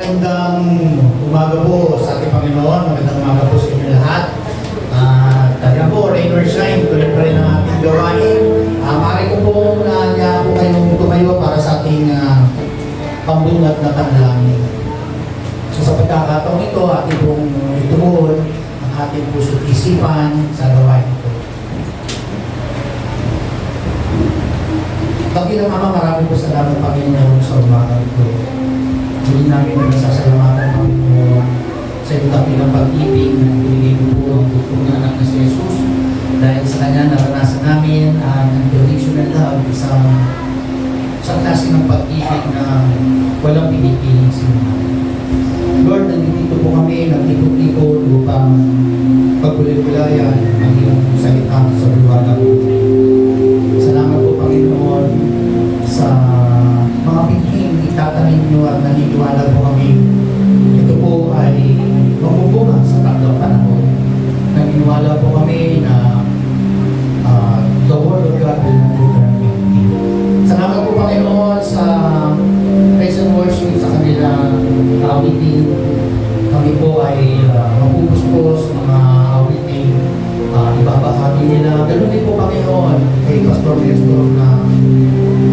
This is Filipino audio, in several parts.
Magandang umaga po sa ating Panginoon. Magandang umaga po sa inyo lahat. Kaya po, rain or shine, tuloy pa rin ang ating gawain. Maaari ko po na po kayong tumayo para sa ating pambungat na panalangin. So sa pagkakataong ito, ating pong ituon ang ating puso't isipan sa gawain ito. Pagkilang Ama, maraming po salamat Panginoon sa umaga ito. Hindi namin nasasalamatan Panginoon sa iyong dakilang pag-ibig na binigay mo po ang bukong na anak na si Jesus. Dahil sa Kanya, naranasan namin ang unconditional love, isang klase ng pag-ibig na walang pinipiling sinuman. Lord, nandito po kami, nagtipot-tipot upang pagbulit-bulayan ang iyong salita sa buwaga po. Salamat po Panginoon sa mga pinhing itatanim nyo at naniniwala po kami. Ito po ay mamubunga sa takdang panahon. Naniniwala po kami na the Word of God will not return empty. Salamat po Panginoon sa praise and worship sa kanilang awitin. Kami po ay mapupuspos mga awitin. Ibabahagi nila. Ganun din po Panginoon kay Pastor Nestor na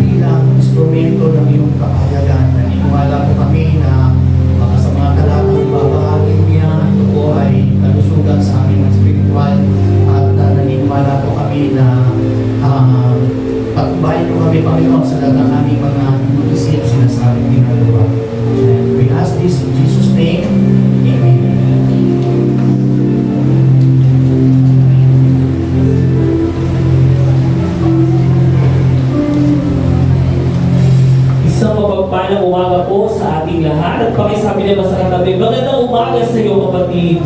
bilang instrumento ng iyong kapayagan. Naniniwala po kami na sa mga talatang ibabahagi niya, ito po ay kalusugan sa aming spiritual at naniniwala po kami na pagbayin po kami Panginoon sa lahat ng aming mga isip sinasabing ginagawa. And we ask this in Jesus' name. Amen. Mapagpalang umaga po sa ating lahat at pakisabi naman sa katabi, magandang umaga sa iyo kapatid.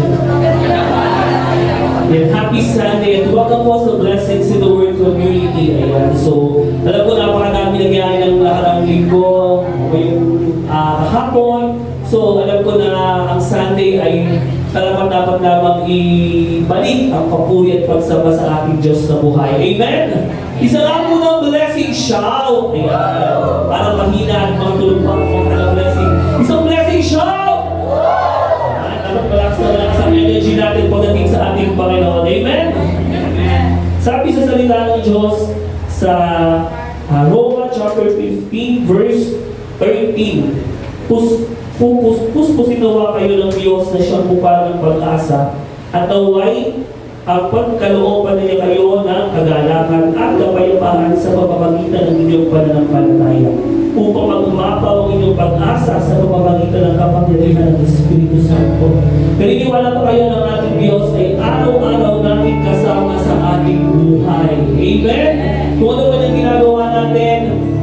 And happy Sunday at welcome po sa Blessings in the Word Community. Ayan. So, alam ko napakadami nangyari ng nakarang linggo o yung kahapon. So, alam ko na ang Sunday ay talagang dapat lamang ibalik ang papuri at pagsama sa ating Diyos na buhay. Amen? Isa lang po ng blessing shout. Ayan. Parang mahina at mga tulog pa ng blessing. Isang blessing shout! Dapat malakas ang energy natin pagdating sa ating Panginoon. Amen? Sabi sa salita ng Diyos sa Roma chapter 15 verse 13. Puspusin nawa kayo ng Diyos na siyang mukha ng pag-asa at naway ang pagkalooban niya kayo ng kagalakan at kapayapaan sa pamamagitan ng inyong pananampalataya upang mag-umapaw ang inyong pag-asa sa pamamagitan ng kapangyarihan ng Espiritu Santo. Naniniwala pa kayo ng ating Diyos ay araw-araw natin kasama sa ating buhay. Amen? Kung ano man ang ginagawa natin,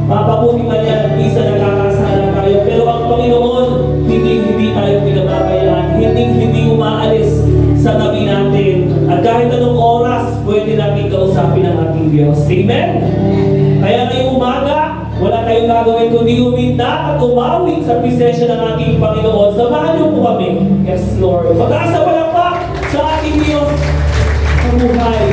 mapabuti man yan, isa nakakasala tayo. Pero ang Panginoon, hindi tayo pinababayaan, hindi umaalis sa tabi natin. At kahit anong oras, pwede natin kausapin ang ating Diyos. Amen? Kaya ngayong umaga, wala tayong gagawin kundi uminda at umawit sa presensya ng ating Panginoon. Samahan niyo po kami. Yes, Lord. Mag-asa pa lang pa sa ating Diyos ang buhay.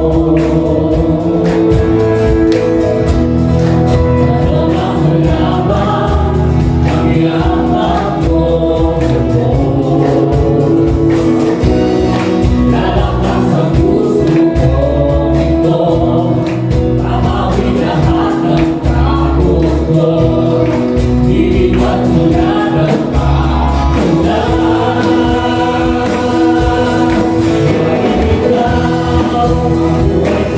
Ano ang lamang ang yaman mo? Lalakas ang puso ko ito, mamawin lahat ng takot ko. Ilipat mo na ng pakulan. Huwag ikaw, huwag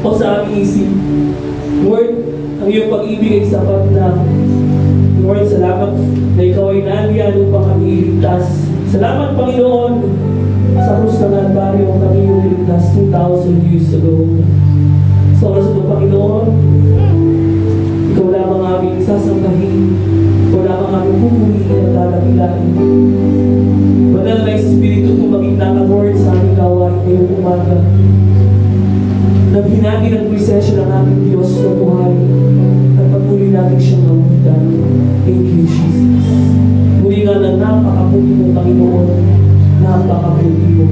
o sa aming isip. Lord, ang iyong pag-ibig ay sapat na. Lord, salamat na ikaw ay nandiyan upang kami iligtas. Salamat, Panginoon, sa krus ng Kalbaryo kami yung iligtas 2,000 years ago. Sa oras ng Panginoon, ikaw lamang aming sasambahin. Ikaw lamang aming pupurihin at tatapilain. Banal na Espiritu, tumagin na ka, Lord, sa aming gawain ngayong umaga. Naghinati ng presensya ng aming Diyos na buhay at patuloy natin siyang mawitan. Thank you, Jesus. Muli nga na napakabuti mo, Panginoon. Napakabuti mo.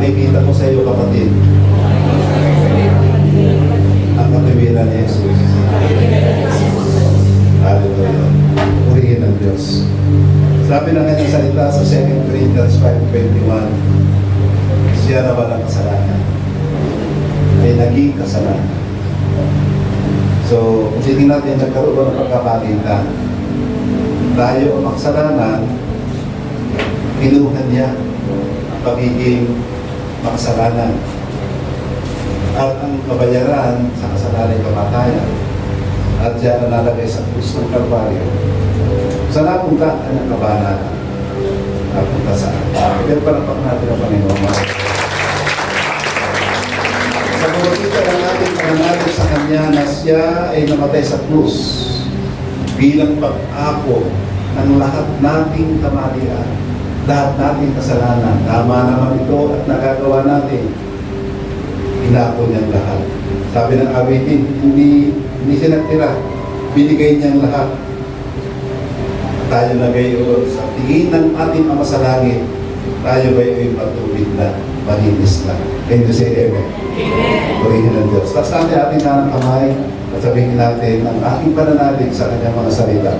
Makikita ko sa iyo, kapatid, ang katuwiran ni Jesus. Hallelujah. Purihin ang Diyos. Sabi ng kanyang salita sa 2 Corinthians 5:21, siya na walang kasalanan ay naging kasalanan. So, kung titingnan natin, nagkaroon ba ng pagkapalitan? Tayo ang makasalanan, kinuha niya ang pagiging makasalanan. At ang kabayaran sa kasalanan ay kamatayan. At diyan nalalagay sa krus ng Kalbaryo. Saan napunta ang kabanata? Napunta saan? Pero panapak natin ang Panginoon. Sa pagkita lang natin pananalig sa Kanya na siya ay namatay sa krus bilang pag-ako ng lahat nating kamalian, lahat nating kasalanan. Tama naman ito at nagagawa natin. Inako niyang lahat. Sabi ng awitin, hindi siya nagtira. Binigay niyang lahat. Tayo na gayon sa tingin ng ating Ama sa langit, tayo gayon patubig na, malinis na. Can you say amen? Amen. Purihin ng Diyos. Tapos natin ating nanang kamay at sabihin natin ang aking pananalig sa kanyang mga salita.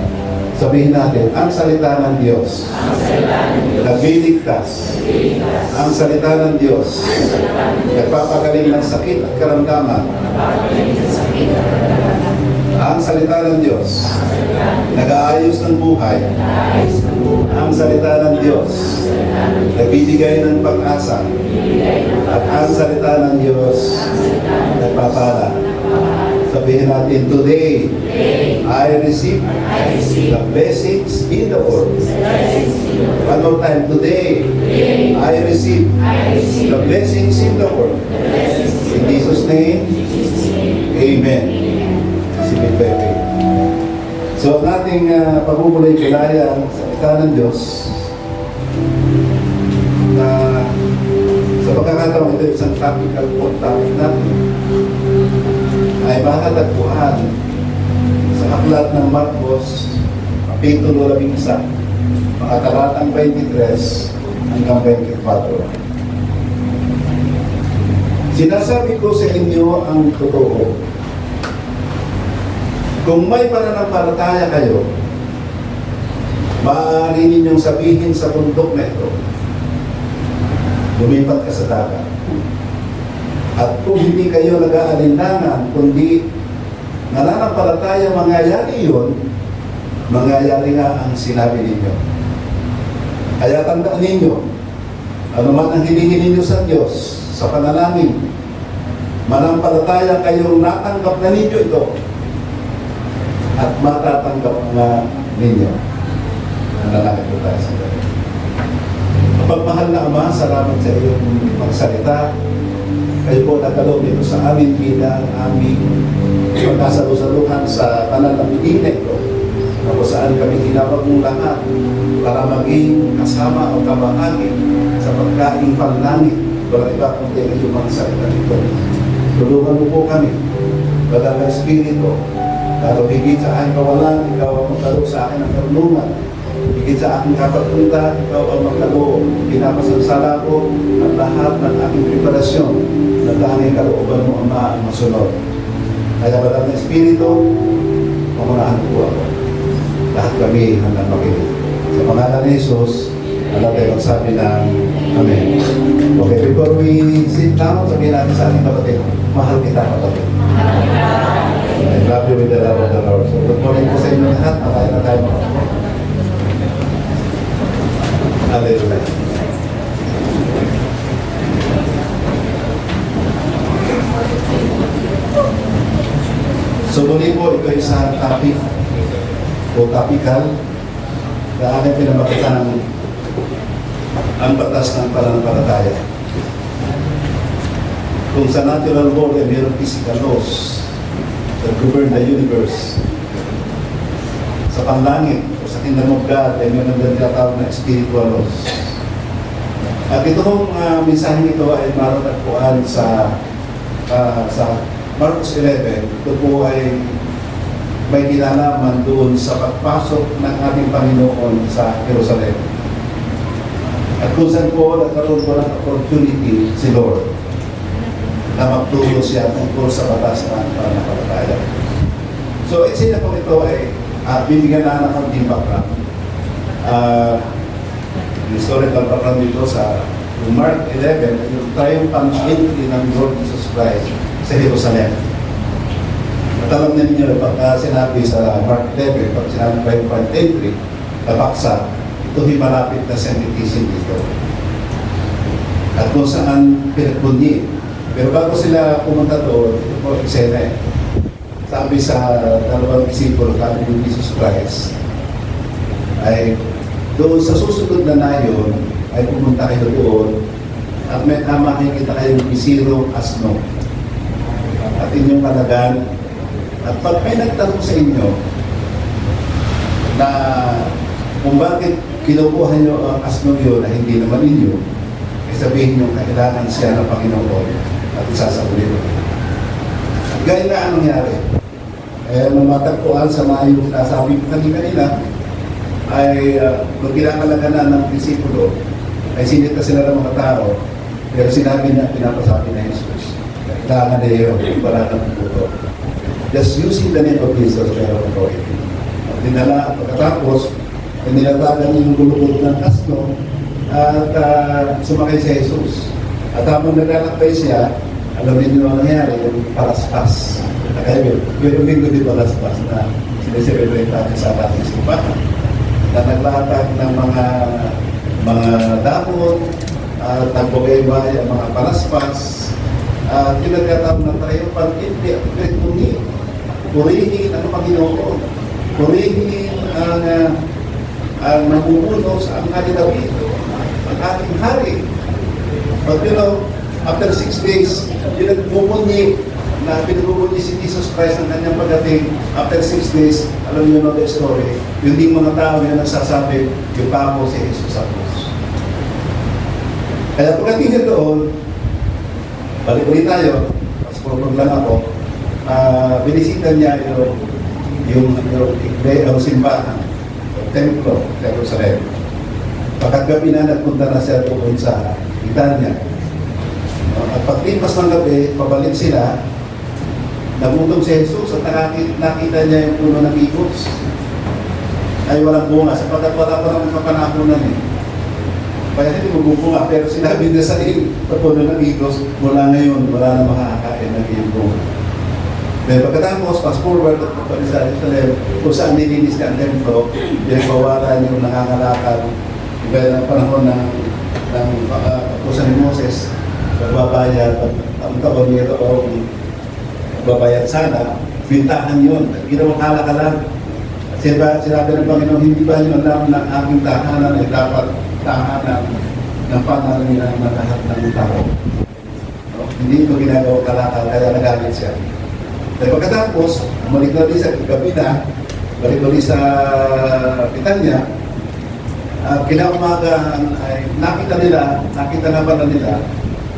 Sabihin natin, ang salita ng Diyos, nagliligtas. Ang salita ng Diyos, nagpapagaling ng sakit at karamdaman. Ang salita ng Diyos, nag-aayos ng buhay. Ang salita ng Diyos, nagbibigay ng pag-asa. At ang salita ng Diyos, nagpapala. Sabihin natin, today, I receive the blessings in the world. One more time, today, I receive the blessings in the world. In Jesus' name, Amen. Isipin by faith. So, ang ating pagmumulay kilaya sa salita ng Diyos na sa pagkakataon ito isang topical topic natin ay makatagpuan sa aklat ng Marcos, Kapitulo 11, mga talatang 23 hanggang 24. Sinasabi ko sa inyo ang totoo. Kung may pananampalataya kayo, maaari ninyong sabihin sa bundok na ito, lumipat ka sa dagat. At kung hindi kayo nag-aalinlangan, kundi nananampalataya mangyayari yun, mangyayari nga ang sinabi ninyo. Kaya tandaan ninyo, ano man ang hilingin ninyo sa Diyos, sa panalangin, manampalataya kayong natanggap na ninyo ito, at matatanggap nga ninyo. Nanalangin po tayo sa Diyos. Mapagmahal na Ama, salamat sa iyong magsalita. Kayo po nagkaloob dito sa amin bilang aming pagkasalusaluhan sa pananamigin na ito, na kung saan kami tinawag mong lahat para maging kasama o kabahagi sa pagkaing panlangit. Walang iba kung tayo yung mga salita nito. Tulungan mo po kami, Banal na Espiritu, lalo higit sa aking kawalan, ikaw ang magkaloob sa akin ng karunungan. Higit sa aking kapagpunta, ikaw ang magkaloob. Pinapasansala ko at lahat ng aking preparasyon na tanging kalooban mo, Ama, ang masunod. Kaya Banal na Espiritu, pamunahan po ako. Lahat kami hanggang makinig. Sa pangalan ni Jesus, alam tayo magsabi ng Amen. Okay, before we sit down, sabihin natin sa ating kapatid, mahal kita kapatid. I love you with the love of the Lord. So, good morning po sa inyo lahat. Makain na tayo mga kapatid. Hallelujah. So muli po, ito isang topic o topical na aking pinamakitan ang batas ng pananampalataya. Kung sa natural world ay mayroong physical laws that govern the universe, sa panlangit o sa kingdom of God ay mayroong tinatawag na spiritual laws. At itong mensaheng ito ay matatagpuan sa Marcos 11. Ito po ay may kinalaman doon sa pagpasok ng ating Panginoon sa Jerusalem. At kung saan po nagkaroon po ng opportunity si Lord na magturo siya tungkol sa batas ng pananampalataya. So, eksena po ito ay bibigyan na ng konting background. Historical background dito sa Mark 11, yung triumphant entry ng Lord Jesus Christ sa Jerusalem. At alam ninyo, pagka sinabi sa Mark 11, pag sinabi triumphant entry, napaksa, ito malapit na sentitism dito. At kung saan pinagpunyi. Pero bago sila pumunta doon, ito po eksena eh. Sabi sa dalawang disipulo, sabi ni Jesus Christ, ay doon sa susunod na nayon, ay pumunta kayo doon, at may makikita kayong bisirong asno. At inyong kalagan, at pag may nagtanong sa inyo, na kung bakit kinukuha nyo ang asno yun na hindi naman inyo, ay sabihin nyo, kailangan siya ng Panginoon at isasaulin. At gaya na anong nangyari? Nung matagpuan sa mga yung nasabi ko kanina, ay kung kinakalaga ng disipulo, ay sinita sila ng mga tao, pero sinabi niya, pinapasabi na Jesus, kailangan na yun, para ng puto. Just using the name of Jesus, pero authority. At dinala, pagkatapos, nilatagan niya yung gulugod ng asno, at sumakay si Jesus. At habang naglalakbay siya, alam niyo ang nangyari, yung palaspas. Kaya yung linggo di palaspas na sineselebrate natin sa ating simbahan. Na naglatag ng mga damon, at nagbogay-bay ang mga palaspas, at pinagkataon ng triumphant entry at pinagpungi. Purihin ang Panginoon. Purihin ang namumuno sa ang hari David, ang ating hari. But you know, after 6 days, pinagpupunyi si Jesus Christ ang kanyang pagdating. After 6 days, alam niyo the story, yung ding mga tao yung nagsasabi, yung pako si Jesus sa krus. Kaya pagdating niya doon, balik ulit tayo, mas purpag lang ako, binisita niya yung simbahan, yung templo, Jerusalem. Pagkagabi na nagpunta na siya doon sa Italia. At paglimpas ng gabi, pabalik sila, nagutom si Jesus at nakita niya yung puno ng higos. Ay walang bunga, sapagkat wala pa naman kapanahonan eh. Kaya hindi magbubunga, pero sinabi na sa iyo, sa puno ng higos, mula ngayon, wala na makakakain ng iyong bunga. Then pagkatapos, fast forward at pagpalis sa Jerusalem, kung saan nilinis ka ang templo, pinagbawalan yung nangangalakal, iba ng panahon ng pusa ni Moses, nagbabayad, ang taon niya o babayad sana, bintahan yun, ginawang halakalan. Sinabi ng Panginoon, hindi ba yung alam ng aking tahanan ay dapat tahanan ng panalangin ng lahat ng tao. No? Hindi ito ginagawa kalakal, kaya nagalit siya. At pagkatapos, balik na rin sa gabi na, balik ulit sa Pitanya, kinaumaga ay nakita naman nila,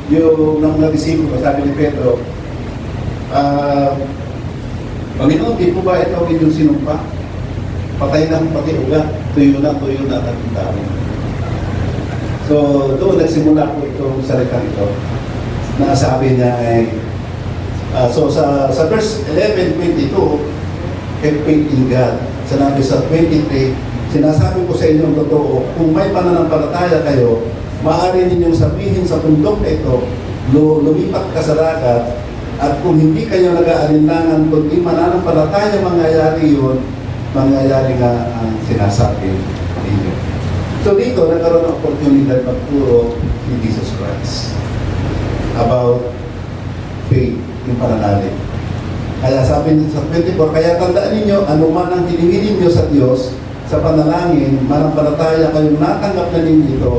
yung mga disipulo, sabi ni Pedro, Panginoon, di po ba ito inyong sinumpa? Patay na pati ugat, tuyo na at tao. So, doon nagsimula po itong salita ito, na sabi niya ay, so sa verse 11:22, have faith in God. Sinabi sa 23, sinasabi ko sa inyo ang totoo, kung may pananampalataya kayo, maaari ninyong sabihin sa bundok na ito, lumipat ka sa dagat, at kung hindi kayo nag-aalinlangan, kundi mananampalataya mangyayari yun, mangyayari nga ang sinasabi ninyo. So dito, nagkaroon ng opportunity magturo ni Jesus Christ about faith, yung pananalig. Kaya sabi sa 24, kaya tandaan ninyo, anuman ang hinihingin nyo sa Diyos, sa panalangin, manampalataya kayong natanggap na ninyo ito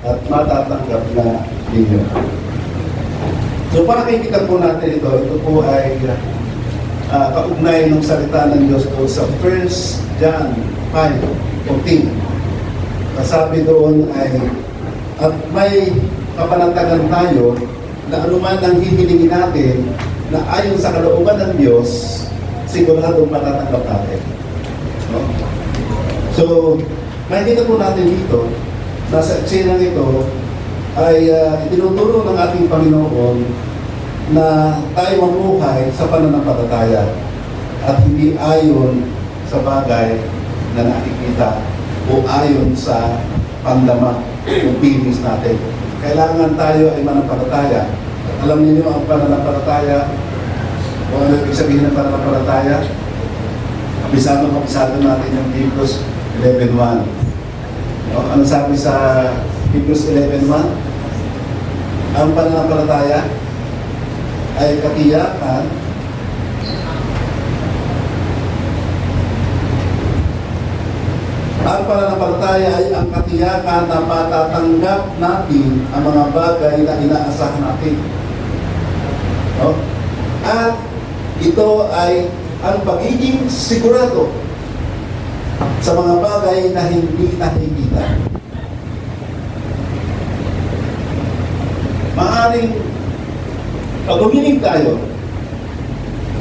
at matatanggap na ninyo. So pakikita po natin ito po ay kaugnay ng salita ng Diyos po sa 1 John 5:14. Sabi doon ay, at may kapanatagan tayo na anuman ang hihilingin natin na ayon sa kalooban ng Diyos, siguradong matatanggap natin. No? So, makikita po natin dito nasa eksenang ito ay itinuturo ng ating Panginoon na tayo mamuhay sa pananampalataya at hindi ayon sa bagay na nakikita o ayon sa pandama o feelings natin. Kailangan tayo ay manampalataya. At alam niyo ang pananampalataya o ano ibig sabihin ng pananampalataya? Kabisado natin yung Hebrews 11.1. Ano sabi sa Hebrews 11.1? Ang pananampalataya ay katiyakan ang pananampalataya ay ang katiyakan na matatanggap natin ang mga bagay na inaasahan natin. No? At ito ay ang pagiging sigurado sa mga bagay na hindi nakikita. Maaaring pag umiling tayo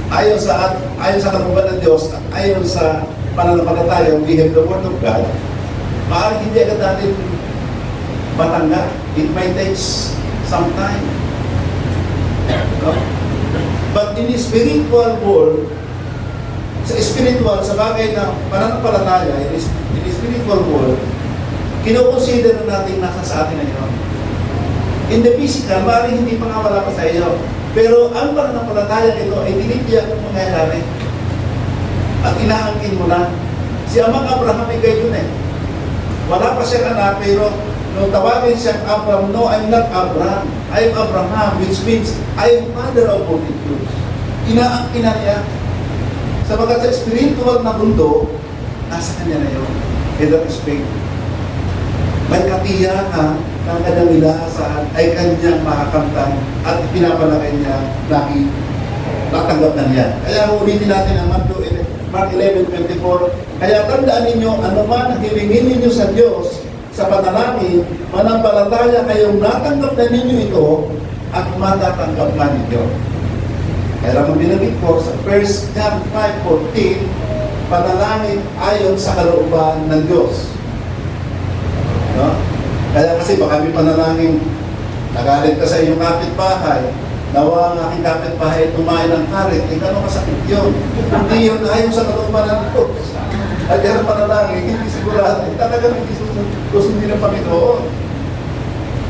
ayon sa katungkulan ng Diyos at ayon sa pananampalataya, we have the Word of God, maaaring hindi agad natin matanggap. It might take some time. No? But in the spiritual world, sa bagay na pananampalataya, in the spiritual world, kinoconsider natin nasa sa atin ngayon. In the physical, maaaring hindi pa nga wala pa sa iyo. Pero ang pananampalataya ito ay tinitiyak ng mangyayari. At inaangkin mo na. Si Amang Abraham ay gayon eh. Wala pa siyang anak, pero nung tawagin siyang Abraham, no, I'm not Abraham. I'm Abraham, which means I am father of multitudes. Inaangkin na niya. Sabagat sa spiritual na mundo, nasa kanya na yun. In that respect, may katiyakan ng kanyang inaasahan ay kanyang makakamtan at pinapalakay niya natanggap na niya. Kaya ulitin natin ang Mark 11:24. Kaya tandaan ninyo, anuman ang hilingin ninyo sa Diyos sa panalangin, manampalataya kayong natanggap na ninyo ito at matatanggap na ninyo. Kaya naman binabit ko sa 1 John 5:14, panalangin ayon sa kalooban ng Diyos. No? Kaya kasi baka may panalangin, nagalit ka sa iyong kapitbahay, nawa ang aking kapitbahay tumain ng karit, gano'ng kasakit yun. Hindi yun ayon sa kalooban ng Diyos. At yan ang panalangin, hindi sigurado, talagang hindi susundin ng Panginoon.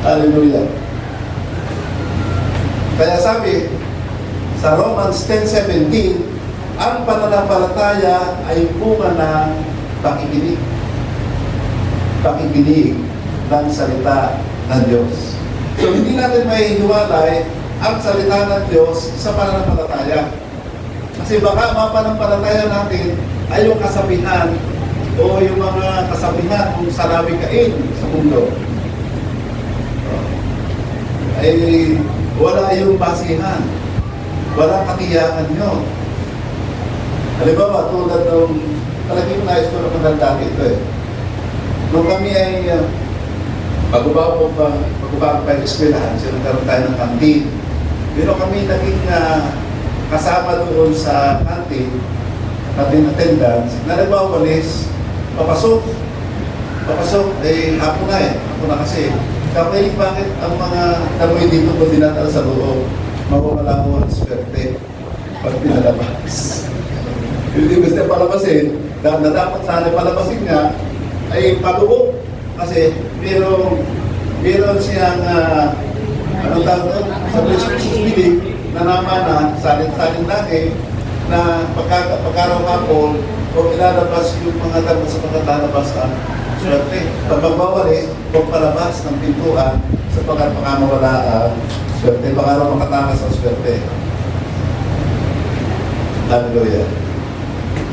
Hallelujah. Kaya sabi, sa Romans 10:17, ang pananampalataya ay bunga ng pakikinig. Pakikinig ng salita ng Diyos. So hindi natin may hiwalay ang salita ng Diyos sa pananampalataya. Kasi baka mapanampalataya natin ay yung kasabihan o yung mga kasabihan kung salawikain sa mundo. Ay wala yung basihan. Walang katiyakan nyo. Halimbawa, tulad nung talagay ko na isko na pandandang ito eh. Nung kami ay pagbabago pa yung eskwelahan, so nagkaroon tayo ng kantin. Pero kami naging kasama doon sa kantin attendance, na nagwawalis, papasok, hapon na eh. Hapon na kasi. Kapag bakit ang mga tamoy dito kung dinatala sa loob, mawawala mo ang swerte pag pinalabas. Hindi gusto palabasin, na dapat sana palabasin nga, ay palubog. Kasi meron siyang, anong tawag doon? Sa Christmas Bilig, na naman na, salin lagi, na pagkaraw hapon, o ilalabas yung mga dapat sa pagkatalabas ang swerte. Pag magbawalis, huwag palabas ng pintuan sa pagkakamawala ang swerte. Baka raw makatakas ang swerte. Hallelujah.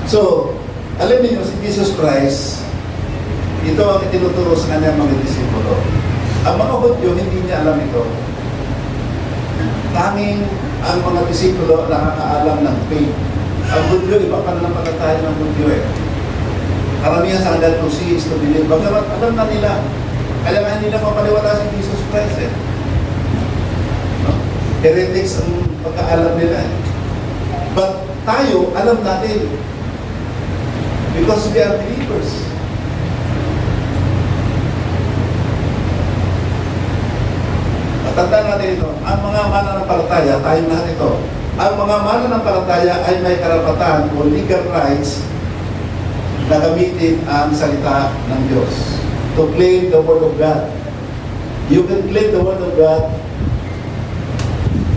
So, alam niyo si Jesus Christ, ito ang itinuturo sa kanyang mga disipulo. Ang mga Hudyo, hindi niya alam ito. Tanging ang mga disipulo nakakaalam ng faith. Ang Hudyo, iba pa na panataya ng Hudyo eh. Karamihan sa hanggang to see is to believe. Bagamat alam na nila, kaya nga hindi na papaliwala si Jesus Christ eh. No? Heretics ang pagkaalam nila eh. But tayo, alam natin. Because we are believers. Tandaan natin ito, ang mga mananampalataya, tayong lahat ito, ang mga mananampalataya ay may karapatan o legal rights na gamitin ang salita ng Diyos to claim the Word of God. You can claim the Word of God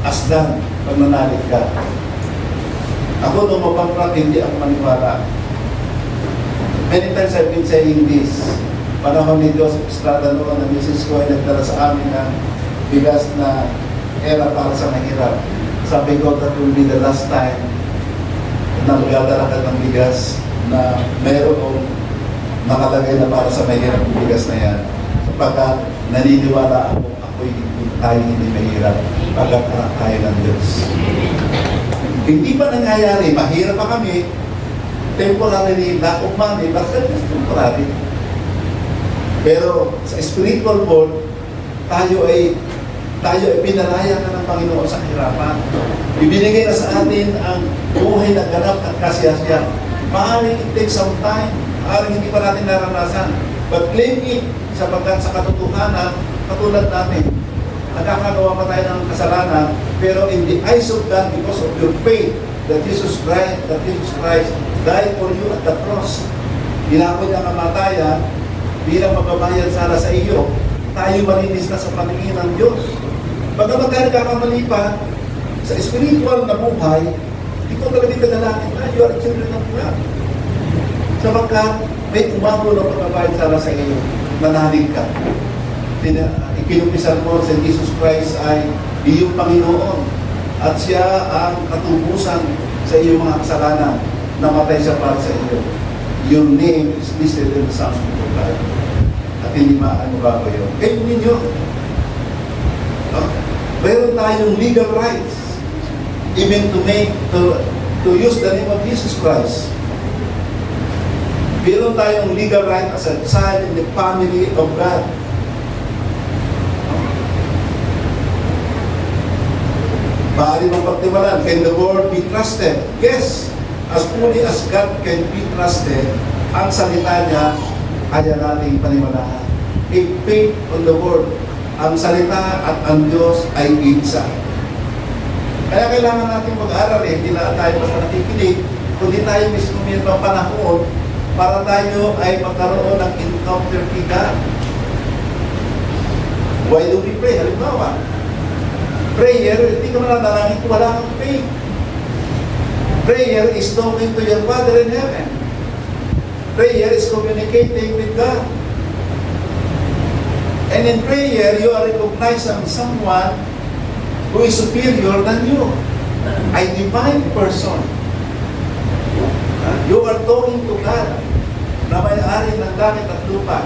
as done pag nanalig ka. Ako nung mapaprak, hindi ako maniwala. Many times I've been saying this. Panahon ni Joseph Estrada noon, ang misis ko ay nagdala sa amin ng bigas na era para sa mahirap. Sabi ko, that will be the last time na magdadala ka ng bigas na mayroong nakalagay na para sa mahirap ng bigas na yan. Sapagkat naniniwala ako, tayo hindi mahirap pagkakaroon tayo ng Diyos. Hindi pa nangyayari, mahirap pa kami, temporarily, lack of money, but temporary. Pero sa spiritual world, tayo ay pinalaya na ng Panginoon sa hirapan. Ibinigay na sa atin ang buhay na ganap at kasiyasiyan. Maaaring it takes some time, maaaring hindi pa natin naranasan. But claim it sapagkat sa katotohanan, katulad natin, nagkakagawa pa tayo ng kasalanan, pero in the eyes of God, because of your faith, that Jesus Christ died for you at the cross, ginamit ang kamatayan bilang magbabayad sana sa iyo, tayo malinis na sa paningin ng Diyos. Bagamat tayo nagkakamali pa, sa spiritual na buhay, ikaw talaga din nagalangin na, you are children of God. Sapagkat may umako na pagbabayad sana sa iyo, nanalig ka. Ikinumpisan mo sa Jesus Christ ay iyong Panginoon at siya ang katubusan sa iyong mga kasalanan, namatay siya para sa iyo. Your name is listed in the Psalms of God. At hindi maano yun. Kayo ninyo. Meron tayong legal rights even to use the name of Jesus Christ. Meron tayong legal right as a child in the family of God. Maaari mong pagtiwalaan, can the Word be trusted? Yes, as fully as God can be trusted, ang salita niya, kaya nating paniwalaan. A faith on the Word. Ang salita at ang Diyos ay isa. Kaya kailangan natin mag-aral hindi na tayo basta nakikinig, kundi tayo mismo may panahon para tayo ay magkaroon ng encounter kay God. Why do we pray? Halimbawa, prayer, hindi ka mananalangin kung wala kang faith. Prayer is talking to your Father in heaven. Prayer is communicating with God. And in prayer, you are recognizing someone who is superior than you. A divine person. You are talking to God na may-ari ng langit at lupa.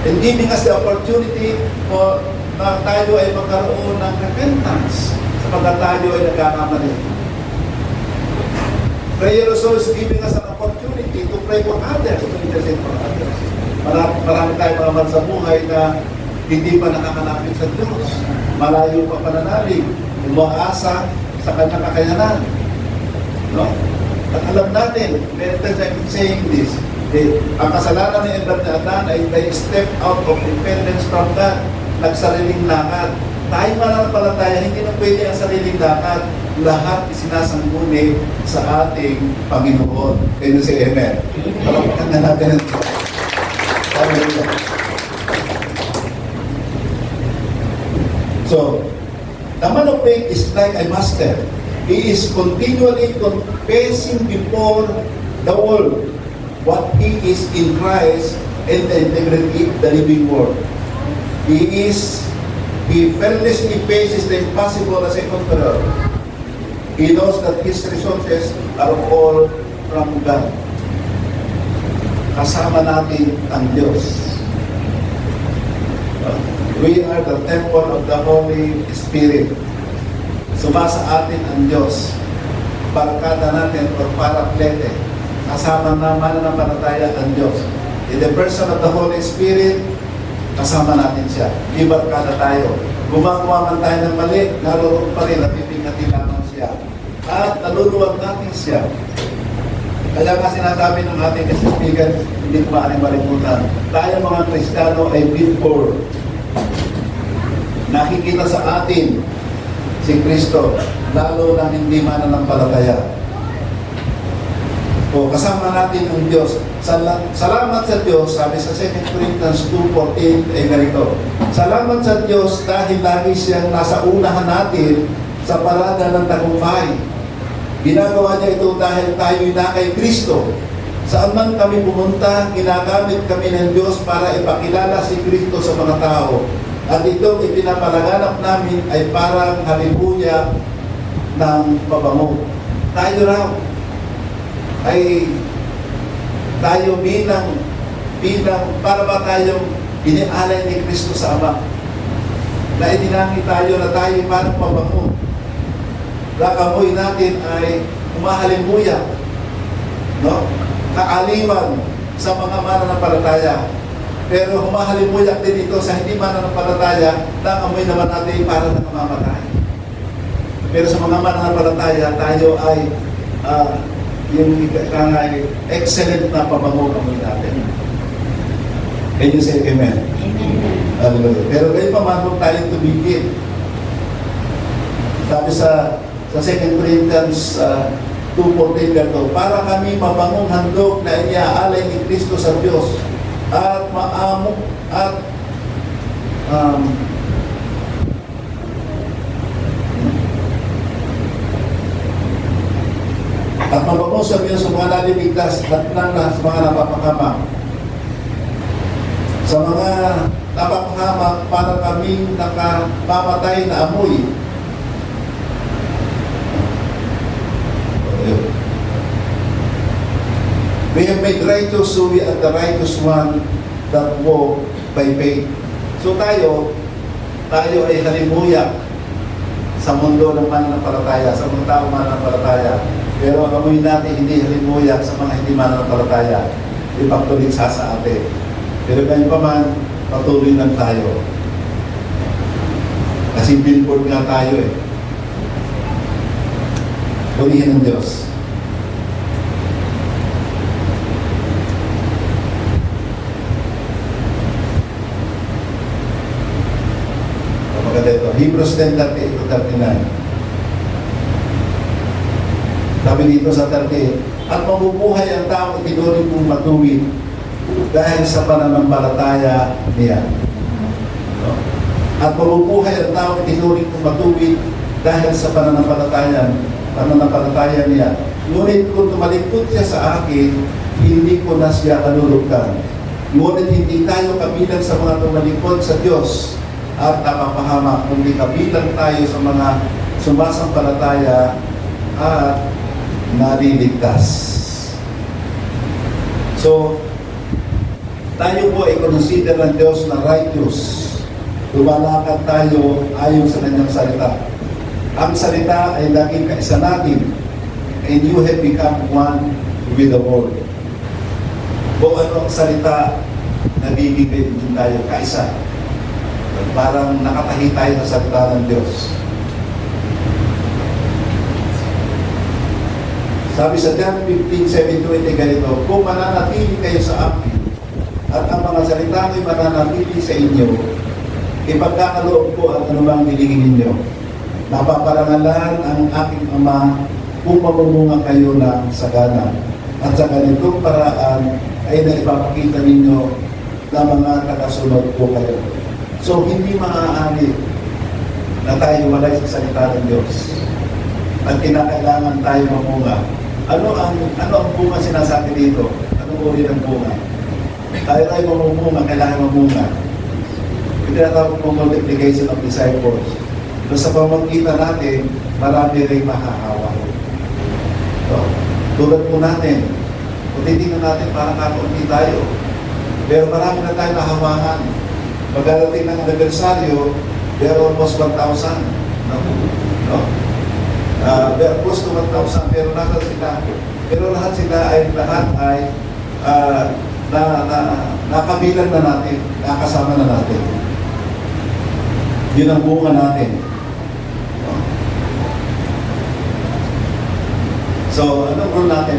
And giving us the opportunity for na tayo ay magkaroon ng repentance sapagkat tayo ay nagkakamali. Prayer also is giving us an opportunity to pray for others, to intercede for others. Marami tayong mga sa buhay na hindi pa nakakalapit sa Diyos. Malayo pa pananalig, umaasa sa kanyang kakayanan. No? At alam natin, many times I've been saying this, ang kasalanan ni Abraham at Adan ay they step out of dependence from God, nagsariling lakad. Tayo mananampalataya, hindi na pwede ang sariling lakad. Lahat isinasangguni sa ating Panginoon. Can you say amen? Palapatan na natin. So, the man of faith is like a master. He is continually confessing before the world what he is in Christ and the integrity of the living word. He fearlessly faces the impossible as a conqueror. He knows that his resources are all from God. Kasama natin ang Diyos. We are the temple of the Holy Spirit. Sumasa atin ang Diyos. Barkada natin o paraklete. Kasama naman na panataya ang Diyos. In the person of the Holy Spirit, kasama natin siya. Ibarkada tayo. Gumagawa man tayo ng mali, naroon pa rin, napipingati lamang siya. At naluluwag natin siya. Kaya nga sinasabi ng ating speaker, hindi ko maaaring malimutan. Tayo mga Kristiyano ay before. nakikita sa atin si Kristo, lalo na hindi mananampalataya. O kasama natin ang Diyos. Salamat sa Diyos, sabi sa 2 Corinthians 2:14 ay ganito. Salamat sa Diyos dahil lagi siyang nasa unahan natin sa parada ng tagumpay. Ginagawa niya ito dahil tayo'y na kay Kristo. Saan man kami pumunta, ginagamit kami ng Diyos para ipakilala si Kristo sa mga tao. At itong ipinapalaganap namin ay parang halimuya ng pabango. Tayo raw ay tayo bilang para ba tayong inialay ni Kristo sa Ama. Na idinangin tayo na tayo parang pabango. Lakamoy natin ay umahalimuya, no? Kaaliwan sa mga mananampalataya. Pero humahalimuyak din ito sa hindi mananampalataya na amoy naman natin para nakamamatay. Pero sa mga mananampalataya, tayo ay yung excellent na pabango amoy natin. Can you say amen? Amen. Hallelujah. Pero kayo pa man, huwag tayong tumigil. Sabi sa 2 Corinthians 2:14 ganito, para kami mabangong handog na iniaalay ni Kristo sa Diyos at maamo at mabangong sa Diyos sa mga nalibigtas at sa mga napapahamak. Sa mga napapahamak para kaming nakapamatay na amoy. We have made righteous, so we are the righteous one that walk by faith. So tayo ay halimuyak sa mundo ng mananampalataya, sa mga tao mananampalataya. Pero ang amoy natin hindi halimuyak sa mga hindi mananampalataya. Ipagtuloy sa atin. Pero ganyan pa man, patuloy lang tayo. Kasi billboard nga tayo eh. Purihin ng Diyos. Maganda ito. Hebrews 10:38-39. Sabi dito sa 38, at mabubuhay ang tao itinuring kong matuwid dahil sa pananampalataya niya. At mabubuhay ang tao itinuring kong matuwid dahil sa pananampalataya niya. Ngunit kung tumalikod siya sa akin, hindi ko na siya kalulugdan. Ngunit hindi tayo kabilang sa mga tumalikod sa Diyos at napapahamak, kundi kabilang tayo sa mga sumasampalataya at naliligtas. So, tayo po ay consider ng Diyos na righteous. Lumalakad tayo ayon sa kanyang salita. Ang salita ay laging kaisa natin, and you have become one with the world. Kung ano ang salita, nabibigay din tayo kaisa. Parang nakatahi tayo sa salita ng Diyos. Sabi sa John 15:7-8 ganito, kung mananatili kayo sa akin at ang mga salita ko'y mananatili sa inyo, ipagkakaloob ko ang anumang hilingin ninyo. Napaparangalan ang aking Ama kung mamumunga kayo ng sagana. At sa ganitong paraan ay naipapakita ninyo na mga nakasunod po kayo. So, hindi maaari na tayo walay sa salita ng Diyos. At kinakailangan tayo mamunga. Ano ang bunga sinasabi dito? Anong uri ng bunga? Tayo ay mamumunga, kailangan mamunga. Tinatawag mo multiplication of disciples. So, sa pamamagitan natin, marami rin mahahawa. So, tulad po natin, kung titingnan natin, parang kakunti tayo. Pero marami na tayo nahawangan. Pagdating ng anibersaryo, there are almost 1,000. No? They're close to 1,000, pero lahat sila ay nakabilang na natin, nakasama na natin. Yun ang bunga natin. So, anong rule natin?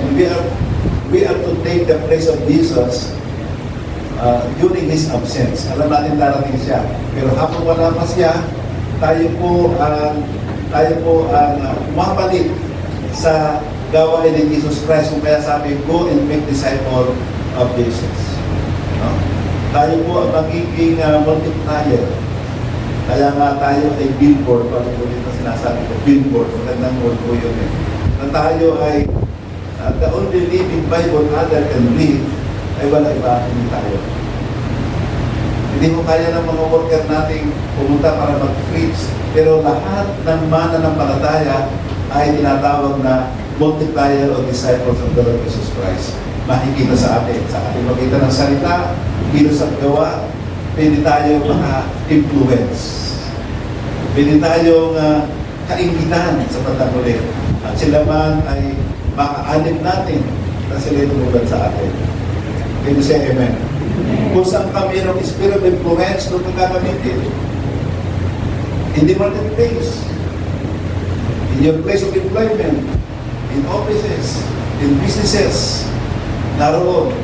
We are to take the place of Jesus during His absence. Alam natin darating siya. Pero habang wala pa siya, tayo po ang umapalit sa gawain ni Jesus Christ, kung kaya sabi, go and make disciple of Jesus. No? Tayo po ang magiging multiplier. Kaya nga tayo ay billboard, paano po dito sinasabi ko, billboard, magandang word po yun eh. Na tayo ay the only living Bible other can read, ay wala iba, hindi tayo. Hindi mo kaya ng mga worker nating pumunta para mag-preach, pero lahat ng mananampalataya ay tinatawag na multiplier o disciples of the Lord Jesus Christ. Makikita sa atin, sa ating makita ng salita, kilos at gawa, pwede tayo maka-influence. Pwede tayong kaingitan sa bandang huli. At sila man ay maka-anib natin na sila tumulad sa atin. Can you say amen? Kung saan kami ng spirit of influence, doon kang gagamitin. In the marketplace, in your place of employment, in offices, in businesses, naroon.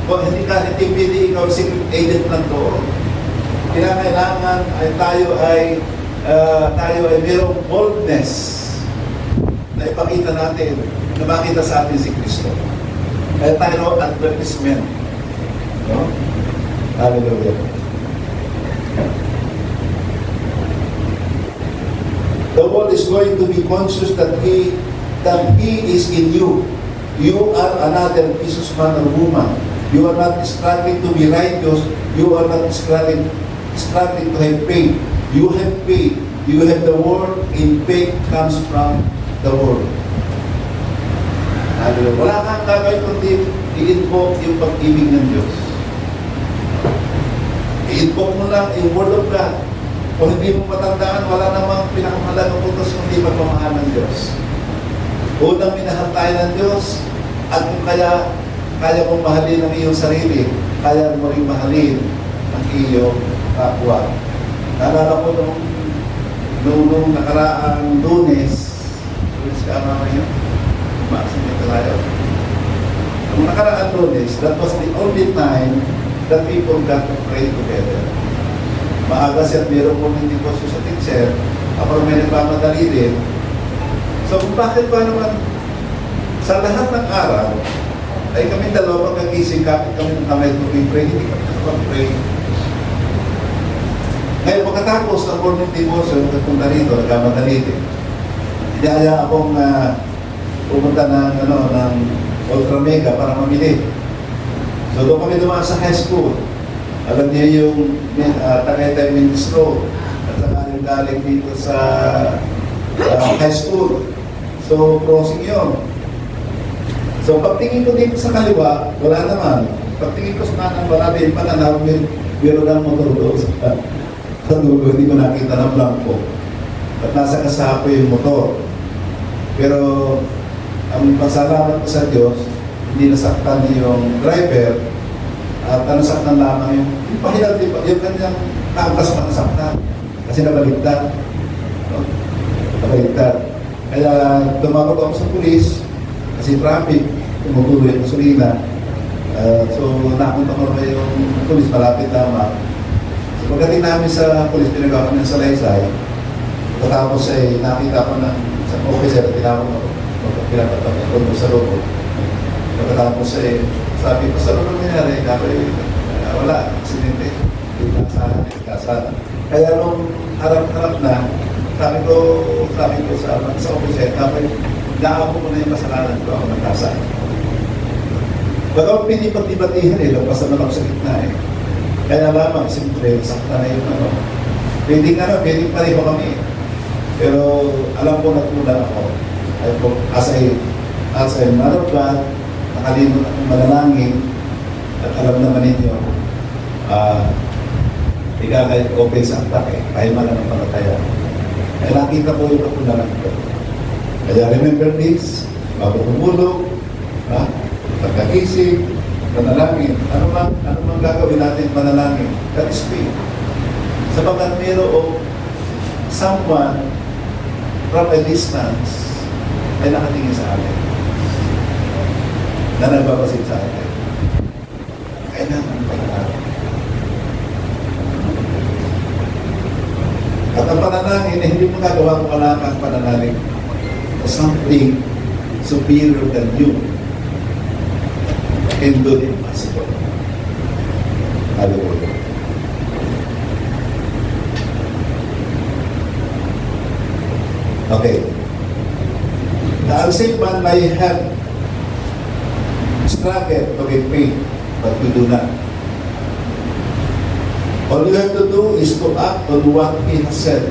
Kung hindi pwede ikaw secret agent lang doon. Kailangan ay tayo ay mayroong boldness na ipakita natin, na makita sa atin si Kristo. Kaya tayo advertisement. No? Hallelujah. The world is going to be conscious that He is in you. You are another Jesus man or woman. You are not struggling to be righteous. You are not struggling to have faith. You have faith. You have the word, in faith comes from the word. Hallelujah. Wala kang gagawin kundi i-invoke yung pag-ibig ng Diyos. I-invoke mo lang yung word of God. Kung hindi mo matandaan, wala namang pinakamalagang utos kundi pagmamahal ng Diyos. Unang minahal tayo ng Diyos, at kung kaya mong mahalin ang iyong sarili, kaya mo rin mahalin ang iyong kapwa. Naalala ko nung nakaraang Lunes ka mama yun? Maximum tayo. Nung nakaraang Lunes, that was the only time that people got to pray together. Maaga siya, meron po ng negosyo sa teacher, ako may nagmamadali din. So kung bakit ba naman sa lahat ng araw, ay kami dalawa magkagising, kapit kami ng kamay to pray, hindi kami nakapag-pray. Ngayon, pagkatapos ng morning devotion, nagpunta rito, nagkamadali din. Inaya akong pumunta ng Ultra Mega para mamili. So doon kami dumaan sa high school. Alam niyo yung Tagaytay Mendes Road at saka yung galing dito sa high school. So crossing yun. So pagtingin ko dito sa kaliwa, wala naman. Pagtingin ko sa kanan, wala din pala na meron ng motor doon sa dulo, hindi ko nakita ng blanco. At nasa kasama ko yung motor. Pero ang pasalamat ko sa Diyos, hindi nasaktan yung driver at nasaktan lamang yung pahilag, yung kanyang kaangkas pa nasaktan kasi nabaligtad. No? Nabaligtad. Kaya dumakot ako sa pulis kasi traffic, tumutuloy yung gasolina. So nakunta ko na yung pulis, malapit lamang. So pagdating namin sa pulis, pinagawa kami ng salaysay. Tapos ay nakita ko ng isang officer at tinawag ako. Pinapatapos ko sa loob. Pagkatapos ay sabi ko, sa loob nangyari, wala, aksidente. Hindi lang sa kaya nung harap-harap na, sabi ko sa officer, tapos naako ko na yung kasalanan ko, ako nagkasaan. Baga pinipag-ibatihan lampasan na lang sa gitna Kaya lamang, siyempre, sakta na yung pwedeng pareho kami. Pero alam ko nagkulang ako. As a man of God, nakalimot akong manalangin at alam naman ninyo, ikakay open sa attack kahit man ang palataya. Kaya nakita ko yung kakulangan ko. Kaya remember this, bago tumulog, pagkagising, manalangin. Ano man gagawin natin manalangin? That is faith. Sapagkat mayroong someone from a distance ay nakatingin sa atin. Na nagbabasit sa atin. Kailangan pala natin. At ang pananangin, hindi mo gagawa kung wala kang pananalig. Something superior than you can do the impossible. Hallelujah. Okay. The unsaved man may have struggled to get paid, but we do not. All you have to do is to act on what He has said.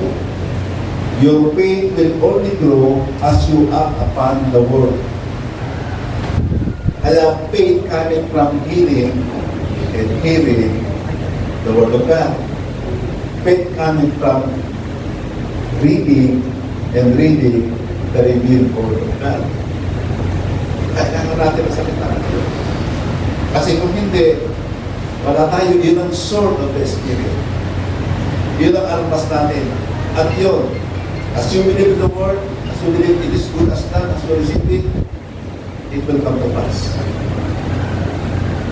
Your faith will only grow as you act upon the word. Kaya faith coming from hearing and hearing the word of God. Faith coming from reading and reading the revealed word of God. Kailangan natin ang salita ng Diyos. Kasi kung hindi, wala tayo, yun ang sword of the Spirit. Yun ang armas natin. At yun, as you believe in the word, as you believe it is good as done, as you receive it, it will come to pass.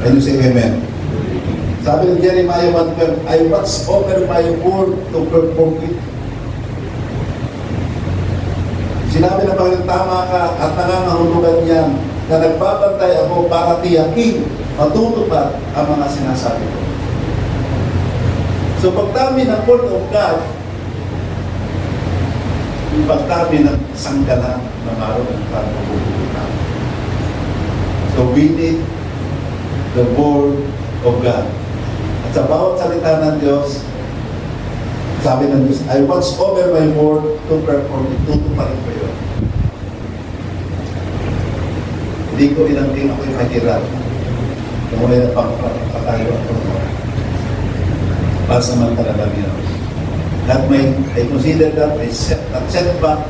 Can you say amen? Sabi ng Jeremiah 1:12, I watch over my word to perform it. Sinabi ng Panginoon, tama ka at nangangahulugan niyan na nagbabantay ako para tiyakin, matutupad ang mga sinasabi ko. So pagdami ng word of God, yung pagdami ng sanggalang na maroon para mabubuhay. So we need the word of God. At sa bawat salita ng Diyos, sabi ng Diyos, I watch over my word to perform it. Tutuparin ko yun. Hindi ko inangking ako'y mahirap. Kung may napapatayo ako. Pansamantala lang yun. That may, I consider that a setback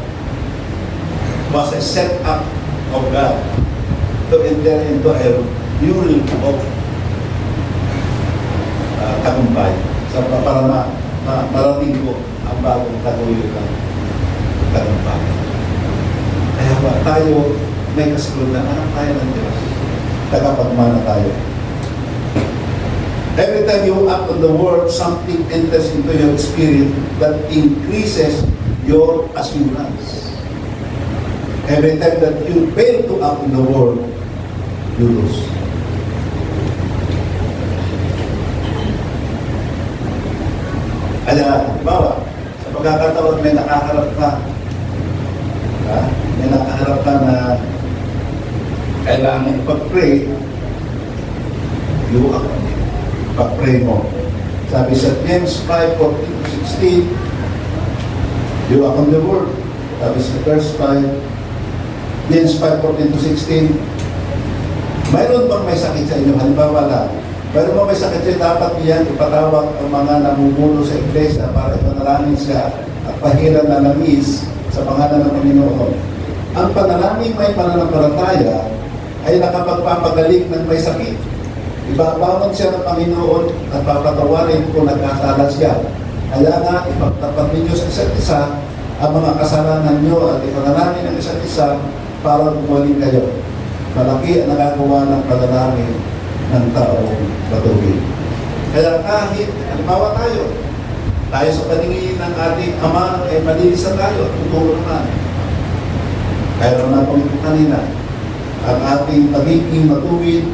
was a setup of God to enter into a new realm of tagumpay. Para marating ko ang bagong taguyod ng tagumpay. Kaya ba tayo may kasulungan, anak tayo ng Diyos. Tagapagmana tayo. Every time you act on the word, something enters into your spirit that increases your assurance. Every time that you fail to act on the word, you lose. Kaya, halimbawa, sa pagkakataon may nakaharap ka, may nakaharap ka na kailangan ipag-pray, you act on it. Pag-pray mo. Sabi sa James 5:14-16, you act on the word. Sabi sa verse 5, James 5:14-16, mayroon bang may sakit sa inyo? Halimbawa lang, mayroon bang may sakit sa inyo? Dapat yan ipatawag ang mga namumuno sa iglesia para ipanalangin siya at pahiran na langis sa pangalan ng Panginoon. Ang panalangin may pananampalataya ay nakapagpapagaling ng may sakit. Ibabangon siya ng Panginoon at papatawarin kung nagkasala siya. Kaya nga, ipagtapat ninyo sa isa't isa ang mga kasalanan nyo at ipanalangin ng isa't isa para gumaling kayo. Malaki ang nagagawa ng panalangin ng taong matuwid. Kaya kahit, halimbawa tayo sa paningin ng ating Ama ay malilisan tayo at tutulong naman. Kaya naman na pangito kanina, ang ating pagiging matuwid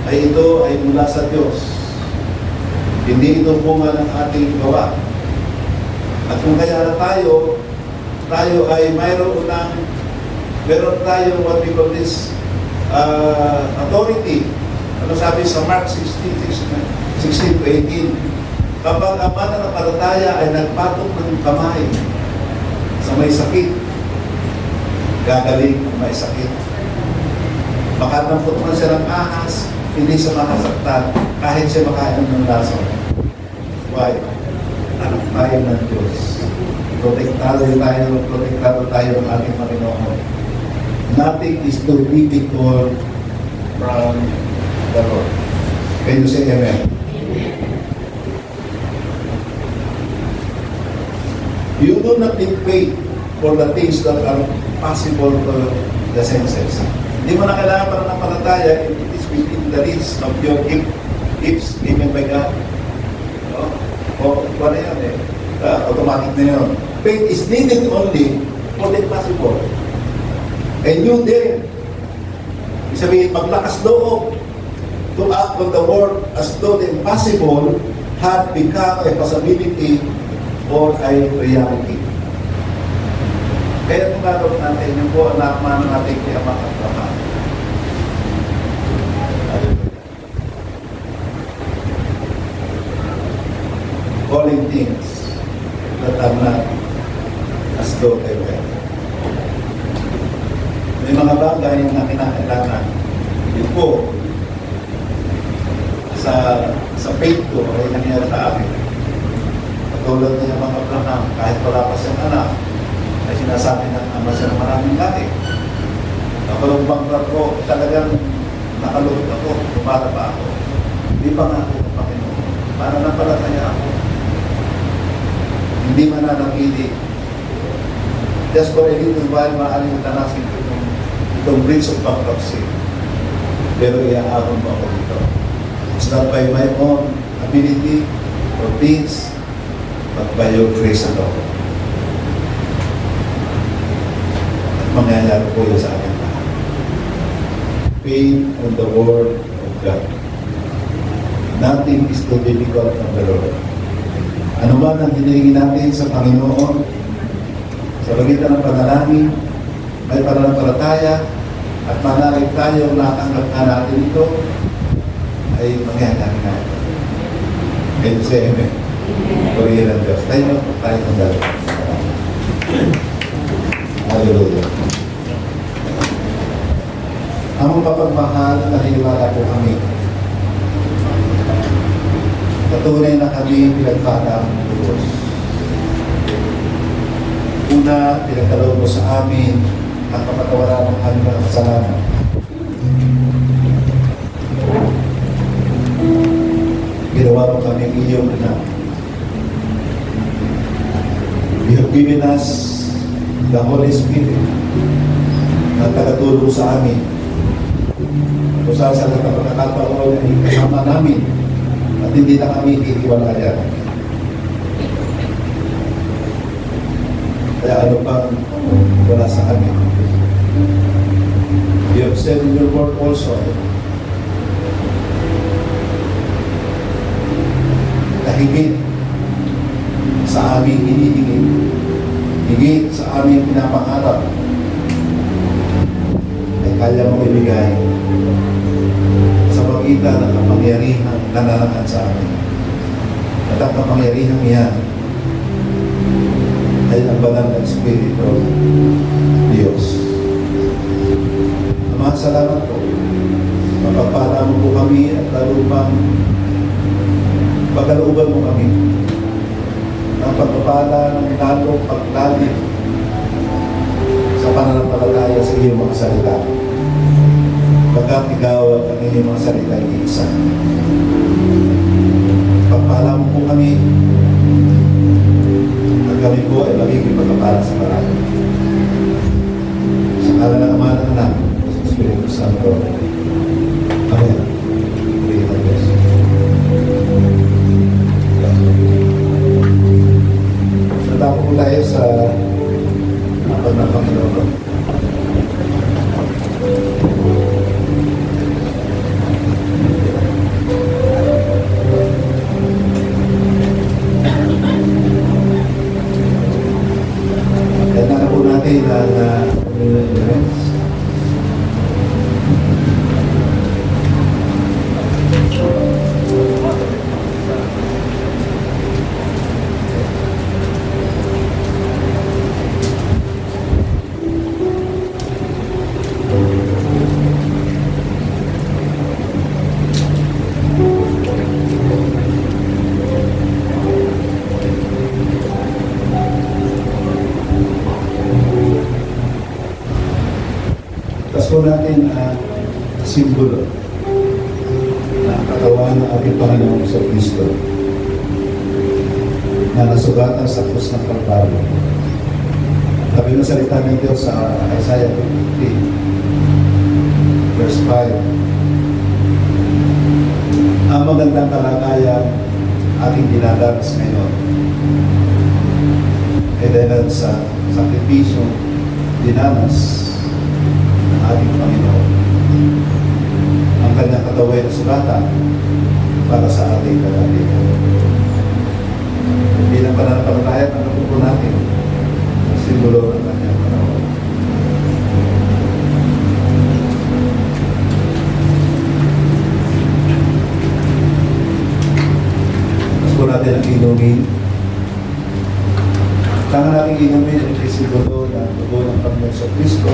ay ito ay mula sa Diyos. Hindi ito bunga ng ating gawa. At kung kaya tayo ay mayroon tayo what we call this authority. Ano sabi sa Mark 16:18? Kapag ang mananampalataya ay nagpatok ng kamay sa may sakit, gagaling ang may sakit. Makatampot man siya ng ahas, hindi siya makasaktan kahit siya makain ng laso. Why? Anak tayo ng Diyos. Protektado tayo ng ating Panginoon. Nothing is too difficult from the Lord. Can you say amen? You do not need faith for the things that are possible to the senses. Hindi mo na kailangan para ng palataya, it is within the reach of your gifts given by God. O ano yan automatic na yun. Faith is needed only for the impossible. And you there, ibig sabihin, maglakas loob to act on the word as though the impossible had become a possibility or a reality. Kaya kung gagawin natin, yung po ang nakmano natin kay Ama at Ama. Calling things that are not as though they were. May mga bagay na kinakailangan. Yun po, sa faith ko ay nangyari sa akin. Katulad niya mga Abraham, kahit wala pa siyang anak, ay sinasabi ng ama siya ng maraming laki. Kapag bangkrat ko, talagang nakalugod ako, lumala pa ako. Hindi pa nga ako ng Panginoon. Para napalataya ako. Hindi mananakili. Just for a little while, maaaring tanasin ko itong bridge of bankruptcy. Pero iaahon mo ako dito. It's not by my own ability or things, but by your grace alone. At mangyayari po yun sa akin. Faith on the word of God. Nothing is too difficult from the Lord. Ano ba ang hinihingi natin sa Panginoon? Sa pagitan ng panalangin, may pananampalataya, at manalig tayo natanggap na natin ito, ay mangyayari na ito. Can you say amen? Purihin ang Diyos. Tayo na po tayo ng dalawa. Hallelujah. Among mapagmahal, naniniwala po kami. Patunay na kami pinagpala ng Diyos. Una, pinagkaloob mo sa amin ang kapatawaran ng aming mga kasalanan. Ginawa mo kami iyong anak. You have given us the Holy Spirit na tagatulong sa amin. Kung saan sa pagkakataon ay kasama namin at hindi na kami iiwalayan. Kaya ano pang wala sa amin. You have said in your word also na higit sa aming hinihingin, higit sa aming pinapangarap, ay kaya mong ibigay sa pagitan ng kapangyarihang nananakan sa amin. At ang kapangyarihang yan ay ang banal na Espiritu Diyos. Ama, salamat po. Mapagpala mo po kami at lalo pang pagkalooban mo kami ng pagpapala ng lalong paglalim sa pananampalataya sa iyong mga salita. Pagkat ikaw at ang iyong mga salita ay isa. Pagpala mo po kami at kami po ay magiging pagpapala sa marami. Sa ngalan ng Ama ng Anak, sa Espiritu Santo. Amen. Purihin ang Diyos. Natapos po tayo sa napag ng Panginoon. Kaya na po natin ang events. Tapos po natin ang simbolo na katawan ng ating Panginoon sa Kristo na nasugatan sa krus ng Kalbaryo. Sabi ng salita ng Diyos sa Isaiah 53, verse 5, ang magandang kalagayan ating dinadanas ngayon dahil sa sakripisyo dinanas ng ating Panginoon. Ang kanyang katawan na sulatan para sa ating kalaliman. Bilang pananampalataya ng kapupo natin, ang simbolo ng kanyang katawan. Mas po natin ang inumin. Kaya natin inumin ang simbolo ng dugo ng Panginoon sa Kristo.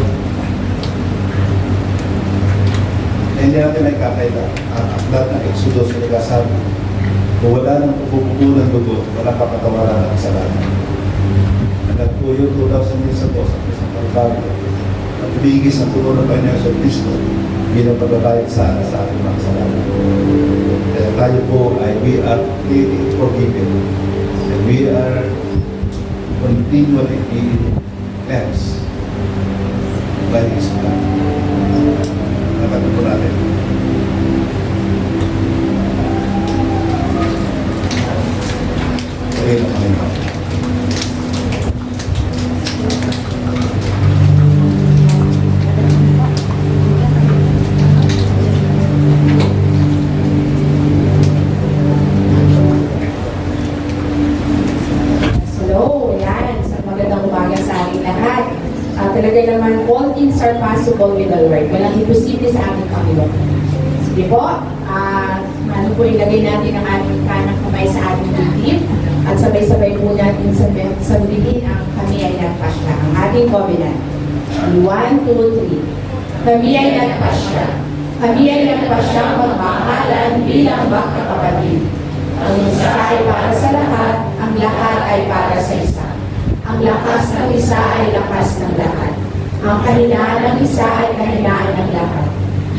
Hindi natin ay kakaila. Ang aklat ng Exodus na nagsasabi, kung wala ng pupupo ng dugo, walang kapatawaran ng kasalanan. Nagpuyo 2,000 years ago sa isang Kalbaryo, at bigis ng puno ng Panginoon sa Kristo bilang pagbabayad sa ating mga kasalanan. Kaya tayo po ay we are clearly forgiven and we are continually being cleansed by His blood. Nakatid po natin. Okay na Panginoon. Hello, yan. Magandang umaga sa ating lahat. Talaga naman, all things are possible with the Lord. Walang imposible sa ating Panginoon. Sige po, ano po ilagay natin ang ating kanang kamay sa ating dibdib at sabay-sabay po natin sabihin ang kami ay nagpas siya. Ang ating covenant. 1, 2, 3. Kami ay nagpas siya. Kami ay nagpas siyang magmamahalan bilang magkakapatid. Ang isa ay para sa lahat, ang lahat ay para sa isa. Ang lakas ng isa ay lakas ng lahat. Ang kahinaan ng isa ay kahinaan ng lahat.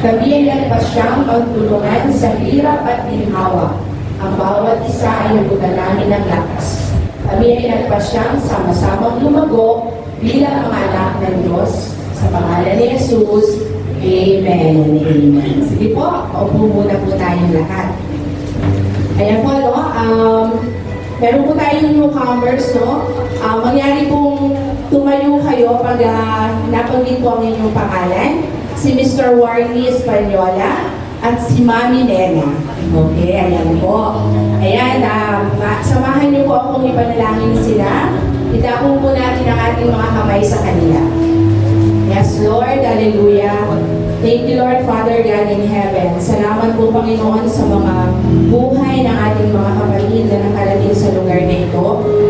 Kami ay nagpas siyang pagtulungan sa hirap at ginhawa. Ang bawat isa ay nabutan namin ng lakas. Kami ay nagpas siyang sama-samang lumago bilang mga anak ng Diyos. Sa pangalan ni Jesus, Amen and Amen. Sige po, upo muna po tayong lahat. Ayan po, no? Meron po tayong newcomers, no? Mangyari pong tumayo kayo pag napanggit po ang inyong pangalan. Si Mr. Warney Espanyola at si Mami Nena. Okay, ayan po. Ayan, samahan niyo po akong ipanalangin sila. Itapon po natin ang ating mga kamay sa kanila. Yes, Lord. Hallelujah. Thank you, Lord, Father God in heaven. Salamat po, Panginoon, sa mga buhay ng ating mga kapatid na nakarating sa lugar na ito.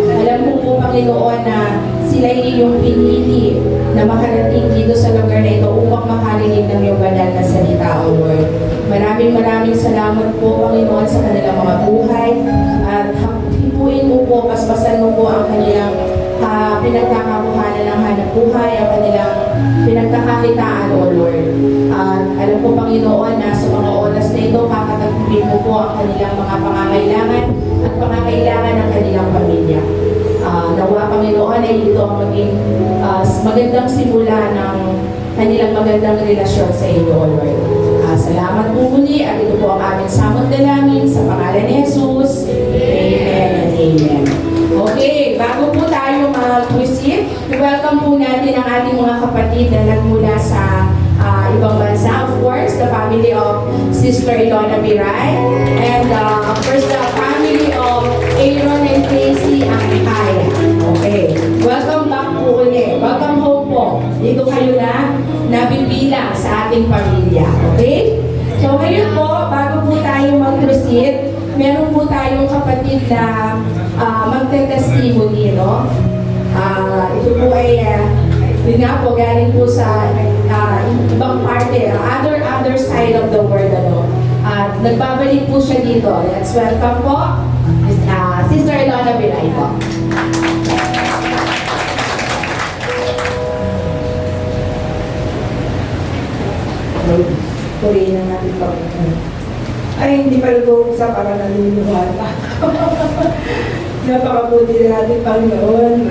Alam po po, Panginoon, na sila iyong pinili na makarating dito sa lugar na ito upang makarinig ng iyong banal na salita, O Lord. Maraming salamat po, Panginoon, sa kanilang mga buhay. At hipuin mo po, paspasan mo po ang kanilang pinagkakakuhanan ng hanap buhay, ang kanilang pinagkakakitaan, O Lord. Alam po, Panginoon, na sa mga oras na ito, kakatagpin mo po ang kanilang mga pangangailangan at pangangailangan ng kanilang pamilya. Nawa, Panginoon, ay ito ang maging magandang simula ng kanilang magandang relasyon sa iyo, O Lord. Salamat po muli at ito po ang aming samot dalangin sa pangalan ni Jesus. Amen and Amen. Okay, bago po tayo mag-proceed, welcome po natin ang ating mga kapatid na nagmula sa ibang bansa. Of course, the family of Sister Ilona Biray and of course, the family of Aaron and Casey Angkaya. Okay, welcome back po ulit. Welcome home po. Dito kayo na nabibilang sa ating pamilya. Okay? So ngayon po, bago po tayo mag-proceed, meron po tayong kapatid na magte-testimony, no? Ito po ay, yun nga po, galing po sa ibang parte, other side of the world, ano? Nagbabalik po siya dito. Let's welcome po, Sister Ilona Biray po. Purihin na natin pa. Ay, hindi pa nag-uusap para naluluhan pa. Napakabuti na natin, Panginoon.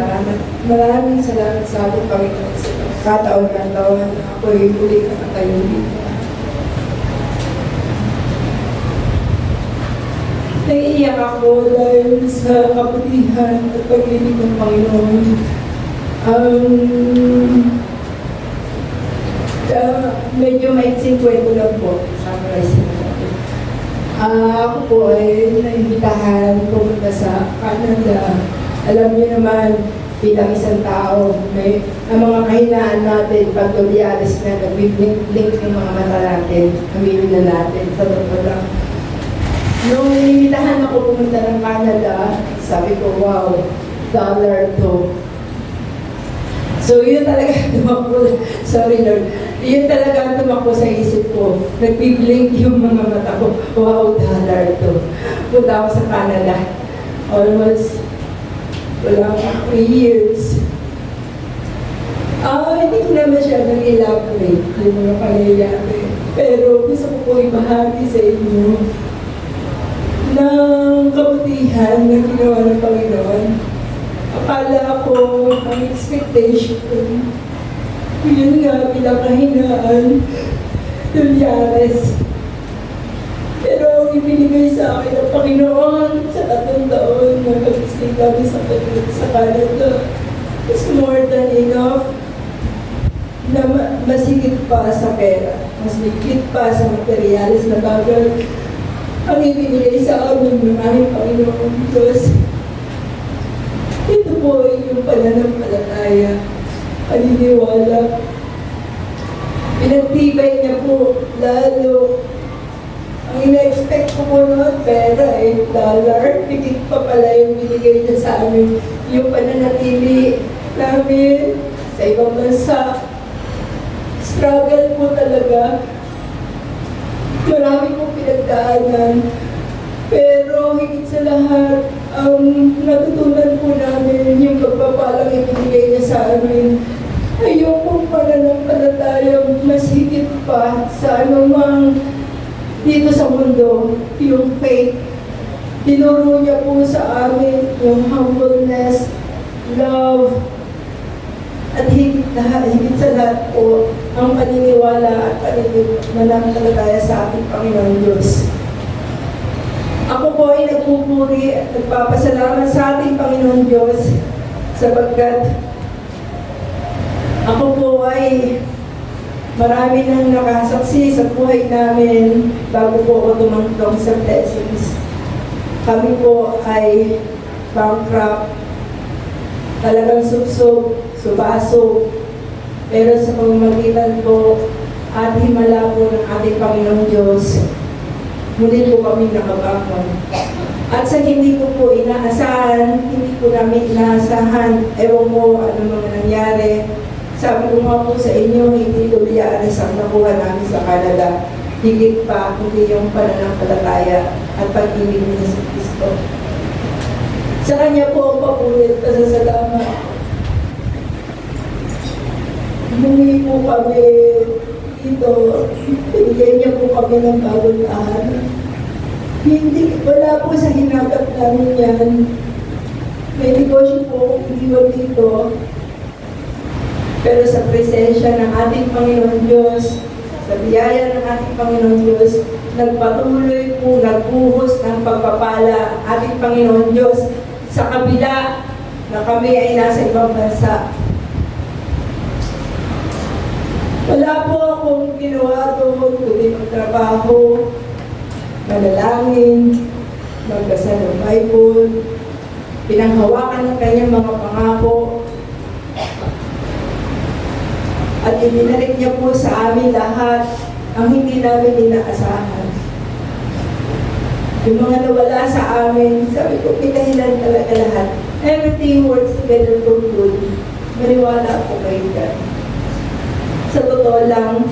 Maraming salamat sa ating Panginoon. Kataon ng taon na ako'y muli nakatayo dito. Naiiyak ako dahil sa kabutihan at pag-ibig ng Panginoon. Medyo maiksing kwento lang po. Summarize natin. Ako po ay naimbitahan pumunta sa Canada. Alam niyo naman, bilang isang tao, ang mga kahinaan natin, pag tulialis na, nag-link yung mga mata natin, aminin na natin, sa totoo lang. Nung inimitahan ako pumunta ng Canada, sabi ko, wow, $1 to. So yun talaga tumakbo, sorry Lord, yun talaga tumakbo sa isip ko. Nag-blink yung mga mata ko, wow, $1 to. Punta ako sa Canada. Almost, wala 3 years. Hindi ko na masyadong elaborate yung mga pangyayari. Pero gusto ko po ibahagi sa inyo ng kabutihan na ginawa ng Panginoon. Akala ko, ang expectation ko, yun nga, bilang kahinaan, tulyares. Pero ang ibinigay sa akin ng Panginoon sa 3 taon na pag-stay kami sa Canada is more than enough na masigit pa sa pera, mas higit pa sa materialis na bagay ang ibinigay sa amin ng aming Panginoon Diyos. Ito po ay yung pananampalataya, paniniwala. Pinagtibay niya po lalo. Ang ina-expect ko po noon, pera $1. Higit pa pala yung binigay niya sa amin. Yung pananatili namin sa ibang bansa. Struggle po talaga. Marami pong pinagdaanan. Pero higit sa lahat, ang natutunan po namin yung pagpapalang ibinigay niya sa amin ay yung pong pananampalatayang mas higit pa sa anumang dito sa mundo, yung faith. Tinuro niya po sa amin yung humbleness, love, at higit sa lahat po ang paniniwala at pananampalataya sa ating Panginoon Diyos. Ako po ay nagpupuri at nagpapasalamat sa ating Panginoon Diyos sapagkat ako po ay marami nang nakasaksi sa buhay namin bago po ako tumangtong sa blessings. Kami po ay bankrupt, talagang subsob, subaso, pero sa pamamagitan po at himala po ng ating Panginoon Diyos, muli po kami nakabangon. At sa hindi ko po inaasahan, hindi ko namin inaasahan, ewan ko ano mga nangyari. Sabi ko nga po sa inyo, hindi tulyares ang nakuha namin sa Canada. Higit pa, hindi yung pananampalataya at pag-ibig ni Yesu Cristo. Sa Kanya po ang papulit, pasasalamat. Humingi po kami dito, pinigay niya po kami ng bagong tahanan. Hindi, wala po sa hinagap namin yan. May negosyo po akong iniwan dito. Pero sa presensya ng ating Panginoon Diyos, sa biyaya ng ating Panginoon Diyos, nagpatuloy po, nagbuhos ng pagpapala ating Panginoon Diyos sa kabila na kami ay nasa ibang bansa. Wala po akong ginawa doon, kundi magtrabaho, manalangin, magbasa ng Bible, pinanghawakan ng kanyang mga pangako, at ibinalik niya po sa amin lahat ang hindi namin inaasahan. Yung mga nawala sa amin, sabi ko, pinahilan talaga lahat. Everything works together for good. Maniwala po kayo dyan. Sa totoo lang,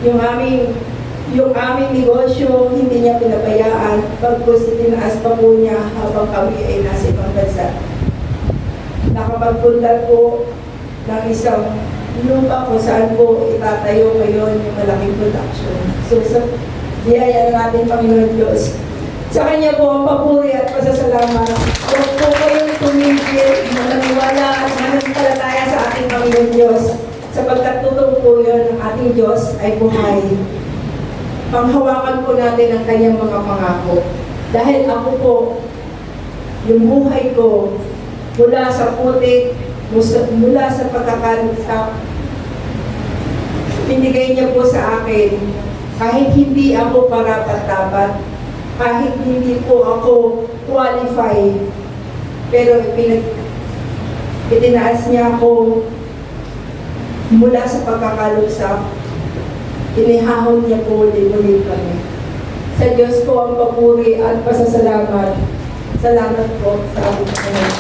yung aming negosyo, hindi niya pinabayaan. Pagkos itinaas pa po niya habang kami ay nasa ibang bansa. Nakapagpunta po ng isang lupa kung saan po itatayo ngayon yung malaking production. So sa biyaya ng ating Panginoon Diyos, sa Kanya po ang papuri at pasasalamat. Huwag po kayong tumigil, mananiwala at mananampalataya sa ating Panginoon Diyos. Sapagkat totoo po yun, ang ating Diyos ay buhay. Panghawakan po natin ang Kanyang mga pangako. Dahil ako po, yung buhay ko, mula sa putik, mula sa pagkakalagsak, binigay niya po sa akin, kahit hindi ako karapat-dapat, kahit hindi po ako qualified, pero itinaas niya ako mula sa pagkakalagsak, inihahon niya po ulit kami. Sa Diyos po ang papuri at pasasalamat. Salamat po sa aking Panginoon.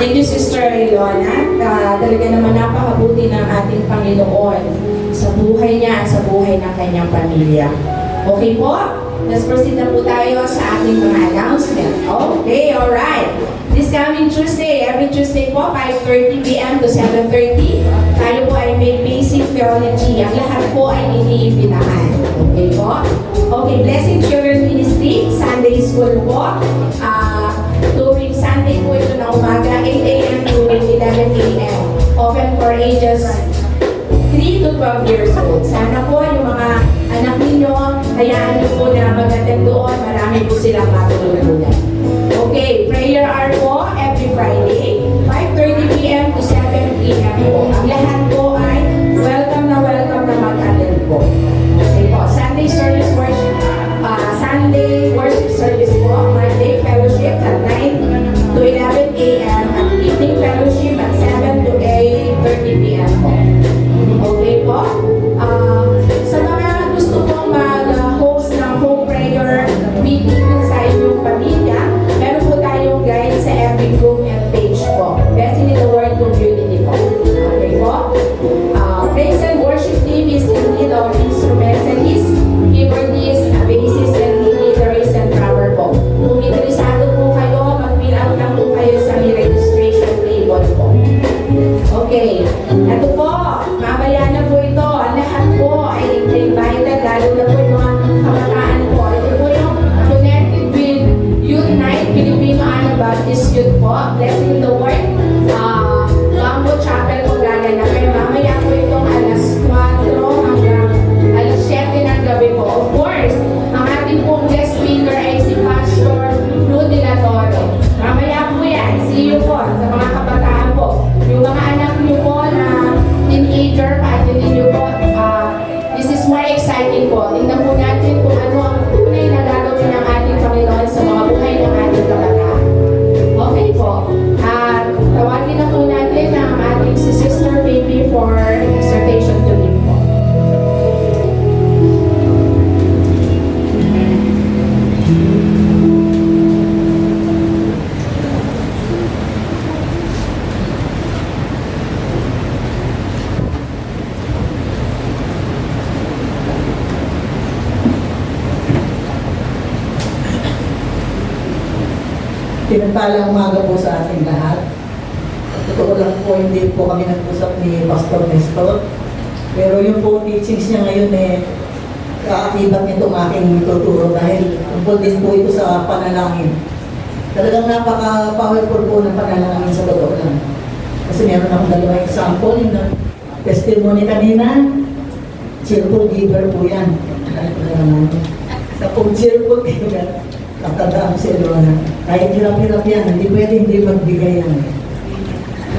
Thank you, Sister Ilona. Talaga naman napakabuti ng ating Panginoon sa buhay niya at sa buhay ng kanyang pamilya. Okay po? Let's proceed na po tayo sa ating mga announcement. Okay, alright. This coming Tuesday, every Tuesday po, 5:30 p.m. to 7:30, tayo po ay may basic theology. Ang lahat po ay iniimbitahan. Okay po? Okay, Blessing Children Ministry, Sunday School po. Tuwing Sunday po ito na umaga, 8 a.m. to 11 a.m. Open for ages 3 to 12 years old. Sana po yung mga anak ninyo, hayaan niyo po na mag-attend doon. Marami po silang matulungan. Okay, prayer hour po every Friday, 5:30 p.m. to 7 p.m. po. Ang lahat po ay welcome na mag-attend po. Okay po, Sunday service worship, Sunday worship service po, Monday fellowship at 9 to 11 a.m. at evening fellowship at 7 to 8:30 p.m. po. Okay po? Sa mga gusto pong mag-host ng home prayer meeting sa inyong pamilya, meron po tayong guide sa every group and page po. Blessing in the Word community po. Okay po? Praise and worship team is in need of instrumentalists, keyboardists, bassists, and leaders and drummer po. Kung interesado po kayo, mag-fill out lang po kayo sa may registration table po. Okay. Ito po, mamaya na po ito. Ang lahat po ay invited, lalo na po yung mga kabataan po. Ito po yung connected with Youth Night, Filipino Anabaptist Youth po. Blessing the Word. Bamboo Chapel po gaganap. Kaya mamaya po itong alas 4 hanggang alas 7 ng gabi po. Of course, ang ating pong guest speaker ay si Pastor Rudy Latoro. Mamaya po yan. See you po sa mga kabataan po. Yung mga anak niyo po na teenager, paatinin niyo po, this is more exciting po. Tingnan po natin kung ano ang tunay na gagawin ng ating Panginoon sa mga buhay ng ating kabataan. Okay po. Tawagin na po natin ang ating si Sister Baby for exhortation to lead po. Pinagpalang umaga po sa ating lahat. Totoo lang po, hindi po kami nag-usap ni Pastor Nestor. Pero yung po teachings niya ngayon kaakibat nitong aking tuturo dahil tungkol din po ito sa panalangin. Talagang napaka-powerful po ng panalangin sa totoo lang. Kasi meron akong dalawang example na testimony kanina, cheerful giver po yan. Sa pong cheerful giver, katandaan si Elona. Kahit hirap-hirap yan, hindi pwede hindi magbigay yan.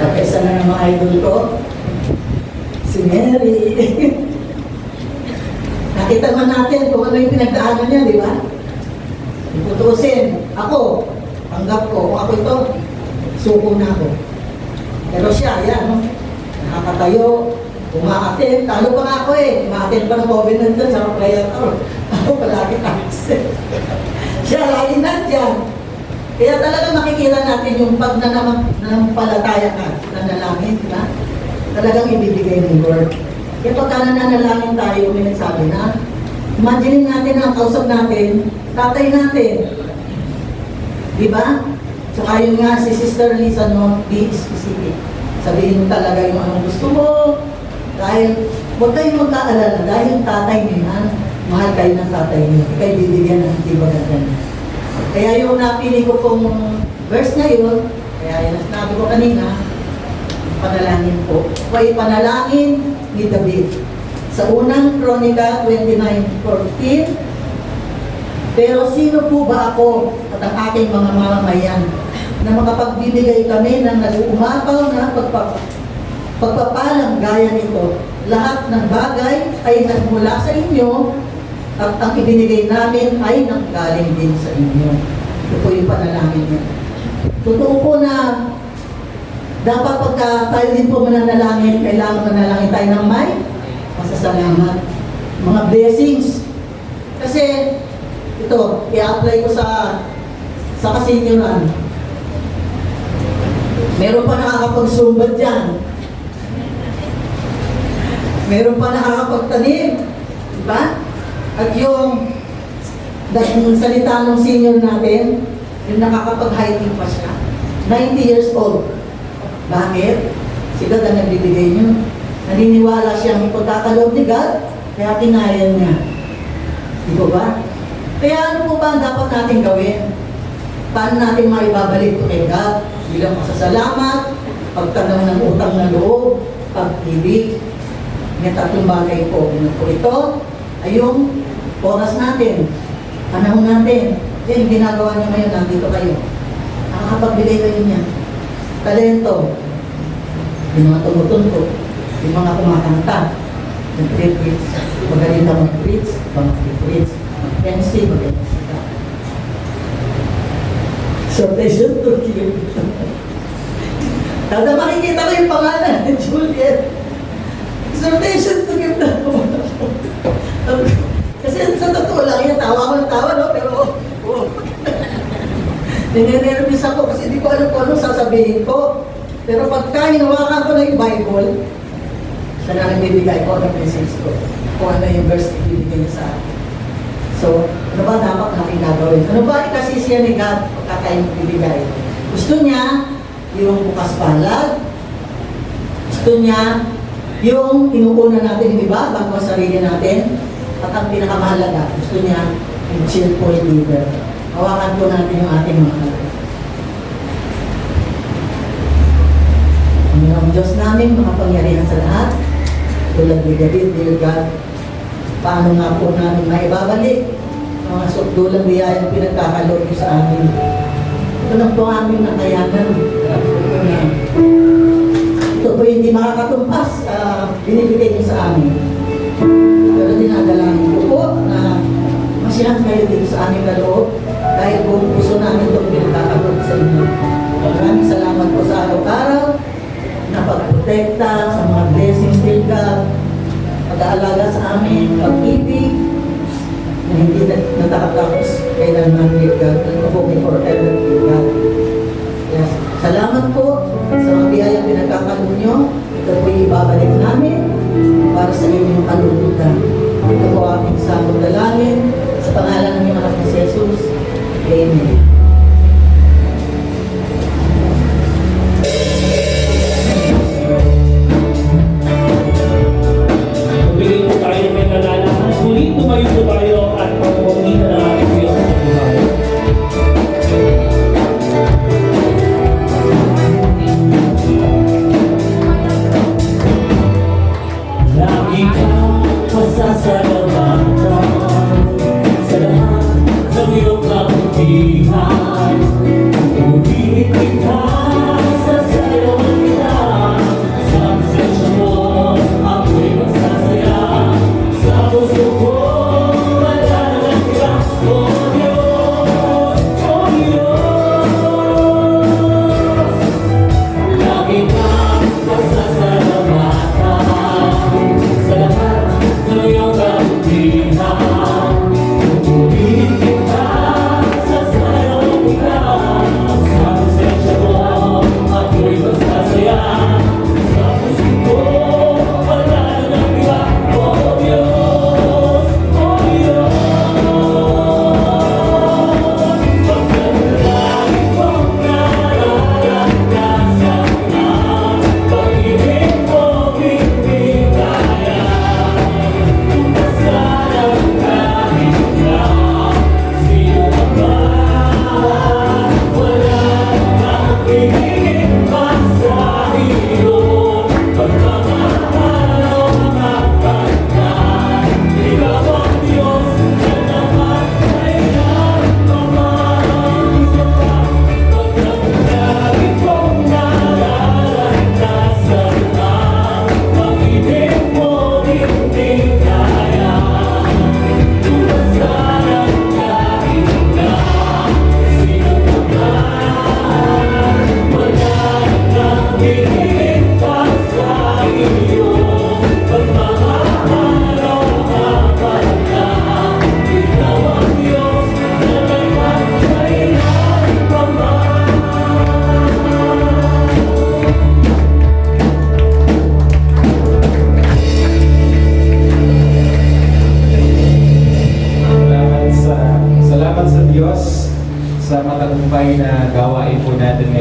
At isa na ng mga idol ko, si Mary. Nakita man natin kung ano yung pinagdaanan niya, di ba? Iputusin, ako, tanggap ko, kung ako ito, suko na ako. Pero siya, yan, no? Nakakatayo, umaatin, talo pa nga ako umaatin pa ng covenant doon sa prayer hour. Ako palagi absent. Siya, lagi nandiyan. Kaya talagang makikita natin yung pag nanampalataya ka, nanalangin, di ba? Talagang ibibigay ng Lord. Kaya pagka nananalangin tayo, may nagsabi na, imagine natin ang kausap natin, tatay natin. Di ba? Tsaka yun nga, si Sister Lisa, no, be specific. Sabihin mo talaga yung anong gusto mo. Dahil, huwag kayong magkaalala, dahil tatay niyo yan, mahal kayo ng tatay niyo. Ika'y bibigyan ng tiba na ganun. Kaya yung napili ko pong verse na yun, kaya yung sinabi ko kanina, panalangin po. Huwag panalangin ni David. Sa unang Kronika 29:14, pero sino po ba ako at ang aking mga mamamayan na makapagbibigay kami ng nag-uumapaw na pagpapalang gaya nito? Lahat ng bagay ay nagmula sa inyo at ang ibinigay namin ay nanggaling din sa inyo. Ito po yung panalangin niya. Totoo po na dapat pagka tayo din po mananalangin, kailangan manalangin tayo ng may masasalamat. Mga blessings. Kasi ito, i-apply ko sa kasinyonan. Meron pa nakakapagsumbad dyan. Meron pa nakakapagtanim. Diba? At yung salita ng senior natin, yung nakakapag-hiking pa siya. 90 years old. Bakit? Si God ang nagbibigay niyo. Naniniwala siyang pagkakaloob ni God, kaya kinaya niya. Di ba? Kaya ano po ba ang dapat natin gawin? Paano natin maibabalik ito kay God? Bilang pasasalamat, pagtanong ng utang na loob, pag-ibig. May tatlong bagay po. Ano po ito? Ay yung oras natin, panahon natin. Yan, ginagawa niyo ngayon, nandito kayo. Nakakapagbigay kayo niya. Talento. Yung mga tumutunto. Yung mga kumakanta. Nag-preach. Magaling na mag-preach. Mag-preach. Mag-MC. Mag-MC ka. Sortation to give. Kada makikita ko yung pangalan ni Juliet. Sortation to give na. Kasi sa totoo lang yan, tawa ko ng tawa, no? Pero, nire-nervous ako kasi hindi ko alam kung anong sasabihin ko. Pero pagka hinawakan ko na yung Bible, siya na nagbibigay ko ng message ko. Kung ano yung verse na ibibigay niya sa akin. So, ano ba dapat natin gagawin? Ano ba ikasisiya ni God pagka tayo magbibigay? Gusto niya yung bukas palad. Gusto niya yung inuuna natin yung iba bago ang sarili natin. At ang pinakamahalaga, gusto niya yung cheerful leader. Hawakan po natin yung ating mga kapatid. Ang Diyos namin, makapangyarihan sa lahat, tulad ni David, dear God, paano nga po namin maibabalik mga sukdulang biyayang pinagkakaloob niyo sa amin. Ito lang po aming nakayanan. Ito po hindi makakatumpas, binibigay niyo sa amin. Pero dinadalangin ko po na masiyahan kayo dito sa aming kaloob dahil buong puso namin itong pinagkakaloob sa inyo. Maraming salamat po sa araw-araw na pagprotekta sa mga blessings del God, pag-aalaga sa amin, pag-ibig, na hindi natatapos kailanman del God, na po may forever del God. Yes. Salamat po sa mga biyayang pinagkakaloob nyo. Ito po ibabalik namin para sa inyong kalulutan. Ito po aming sakot dalangin sa pangalan ng anak ni Jesus. Amen. Magbigay po tayo ng may nalalaman. Muli, tumayo po tayo at pagpapagin na natin Diyos sa buhay. Lagi kang masasalamatan sa lahat ng iyong kabutihan.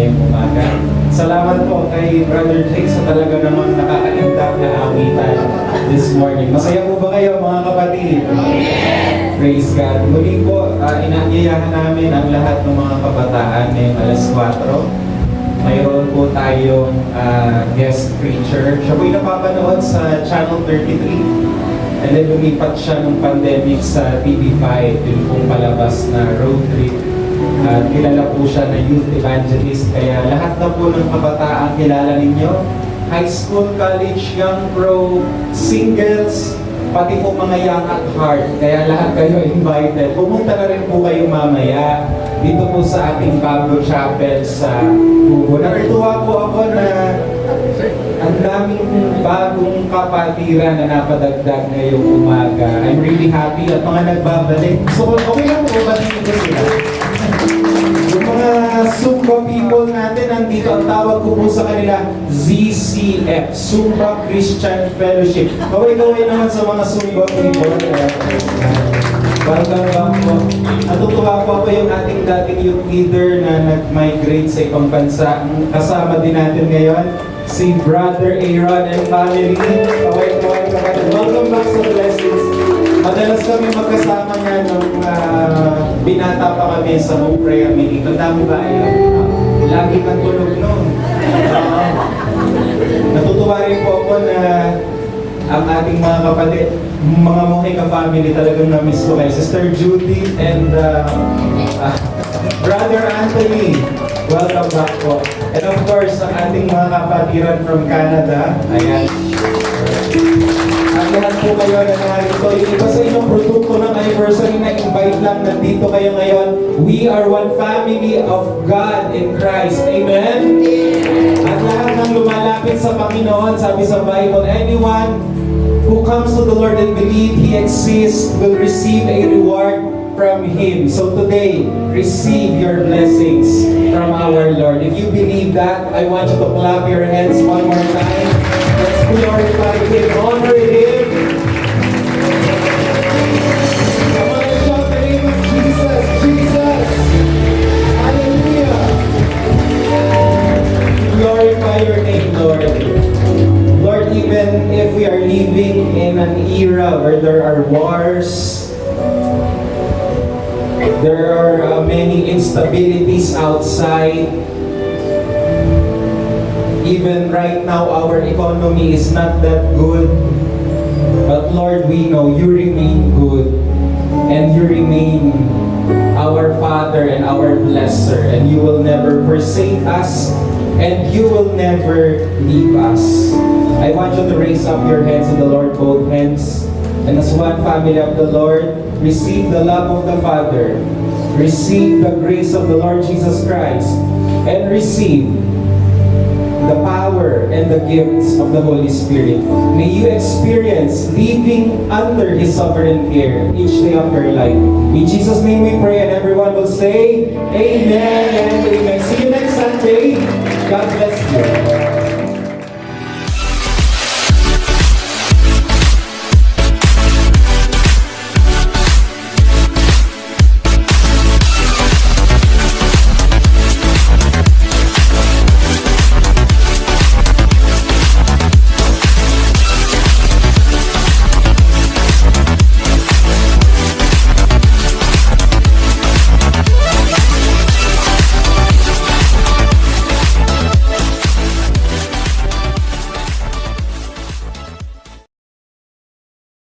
ngayong umaga. Salamat po kay Brother Jake sa talaga namang nakakaimdak na awitan this morning. Masaya po ba kayo mga kapatid? Praise God. Muli po, inaanyayahan namin ang lahat ng mga kabataan ngayong alas 4. Mayroon po tayong guest preacher. Siya po'y napapanood sa Channel 33. And then lumipat siya nung pandemic sa TV5, yung pong palabas na road trip. At kilala po siya na youth evangelist. Kaya lahat na po ng kabataan kilala ninyo. High school, college, young pro, singles, pati po mga young at heart. Kaya lahat kayo invited. Pumunta na rin po kayo mamaya dito po sa ating Pablo Chapel sa Hugo. Natutuwa po ako na ang daming bagong kapatiran na napadagdag ngayong umaga. I'm really happy at mga nagbabalik. So, okay lang po ba dito sila? Yung mga Zumba people natin, nandito ang tawag ko po sa kanila, ZCF, Zumba Christian Fellowship. Kaway-kaway naman sa mga Zumba people. Welcome po. Natutuwa po ako yung ating dating youth leader na nag-migrate sa ibang bansa. Kasama din natin ngayon, si Brother Aaron and family. Kaway-kaway kapatid. Welcome back sa Blessings. Madalas kami magkasama niya nung binata pa kami sa Hope Prayer Meeting. Tanda mo ba yun? Lagi kang tulog nun. Natutuwa rin po ako na ang ating mga kapatid, mga Mojica family, talagang na-miss ko kayo. Sister Judy and Brother Anthony. Welcome back po. And of course, ang ating mga kapatiran from Canada. Ayan. Ang lahat po kayo na narito. Yung iba sa inyong produkto ng anniversary na invite lang, nandito kayo ngayon. We are one family of God in Christ. Amen? At lahat ng lumalapit sa Panginoon, sabi sa Bible, anyone who comes to the Lord and believe He exists will receive a reward from Him. So today, receive your blessings from our Lord. If you believe that, I want you to clap your hands one more time. Let's glorify Him, honor Him. Come on, shout the name of Jesus, Jesus. Hallelujah. Glorify your name, Lord. Lord, even if we are living in an era where there are wars, there are many instabilities outside. Even right now, our economy is not that good. But Lord, we know you remain good. And you remain our Father and our Blesser. And you will never forsake us. And you will never leave us. I want you to raise up your hands to the Lord, both hands. And as one family of the Lord, receive the love of the Father. Receive the grace of the Lord Jesus Christ. And receive the power and the gifts of the Holy Spirit. May you experience living under His sovereign care each day of your life. In Jesus' name we pray, and everyone will say, Amen and Amen. See you next Sunday. God bless you.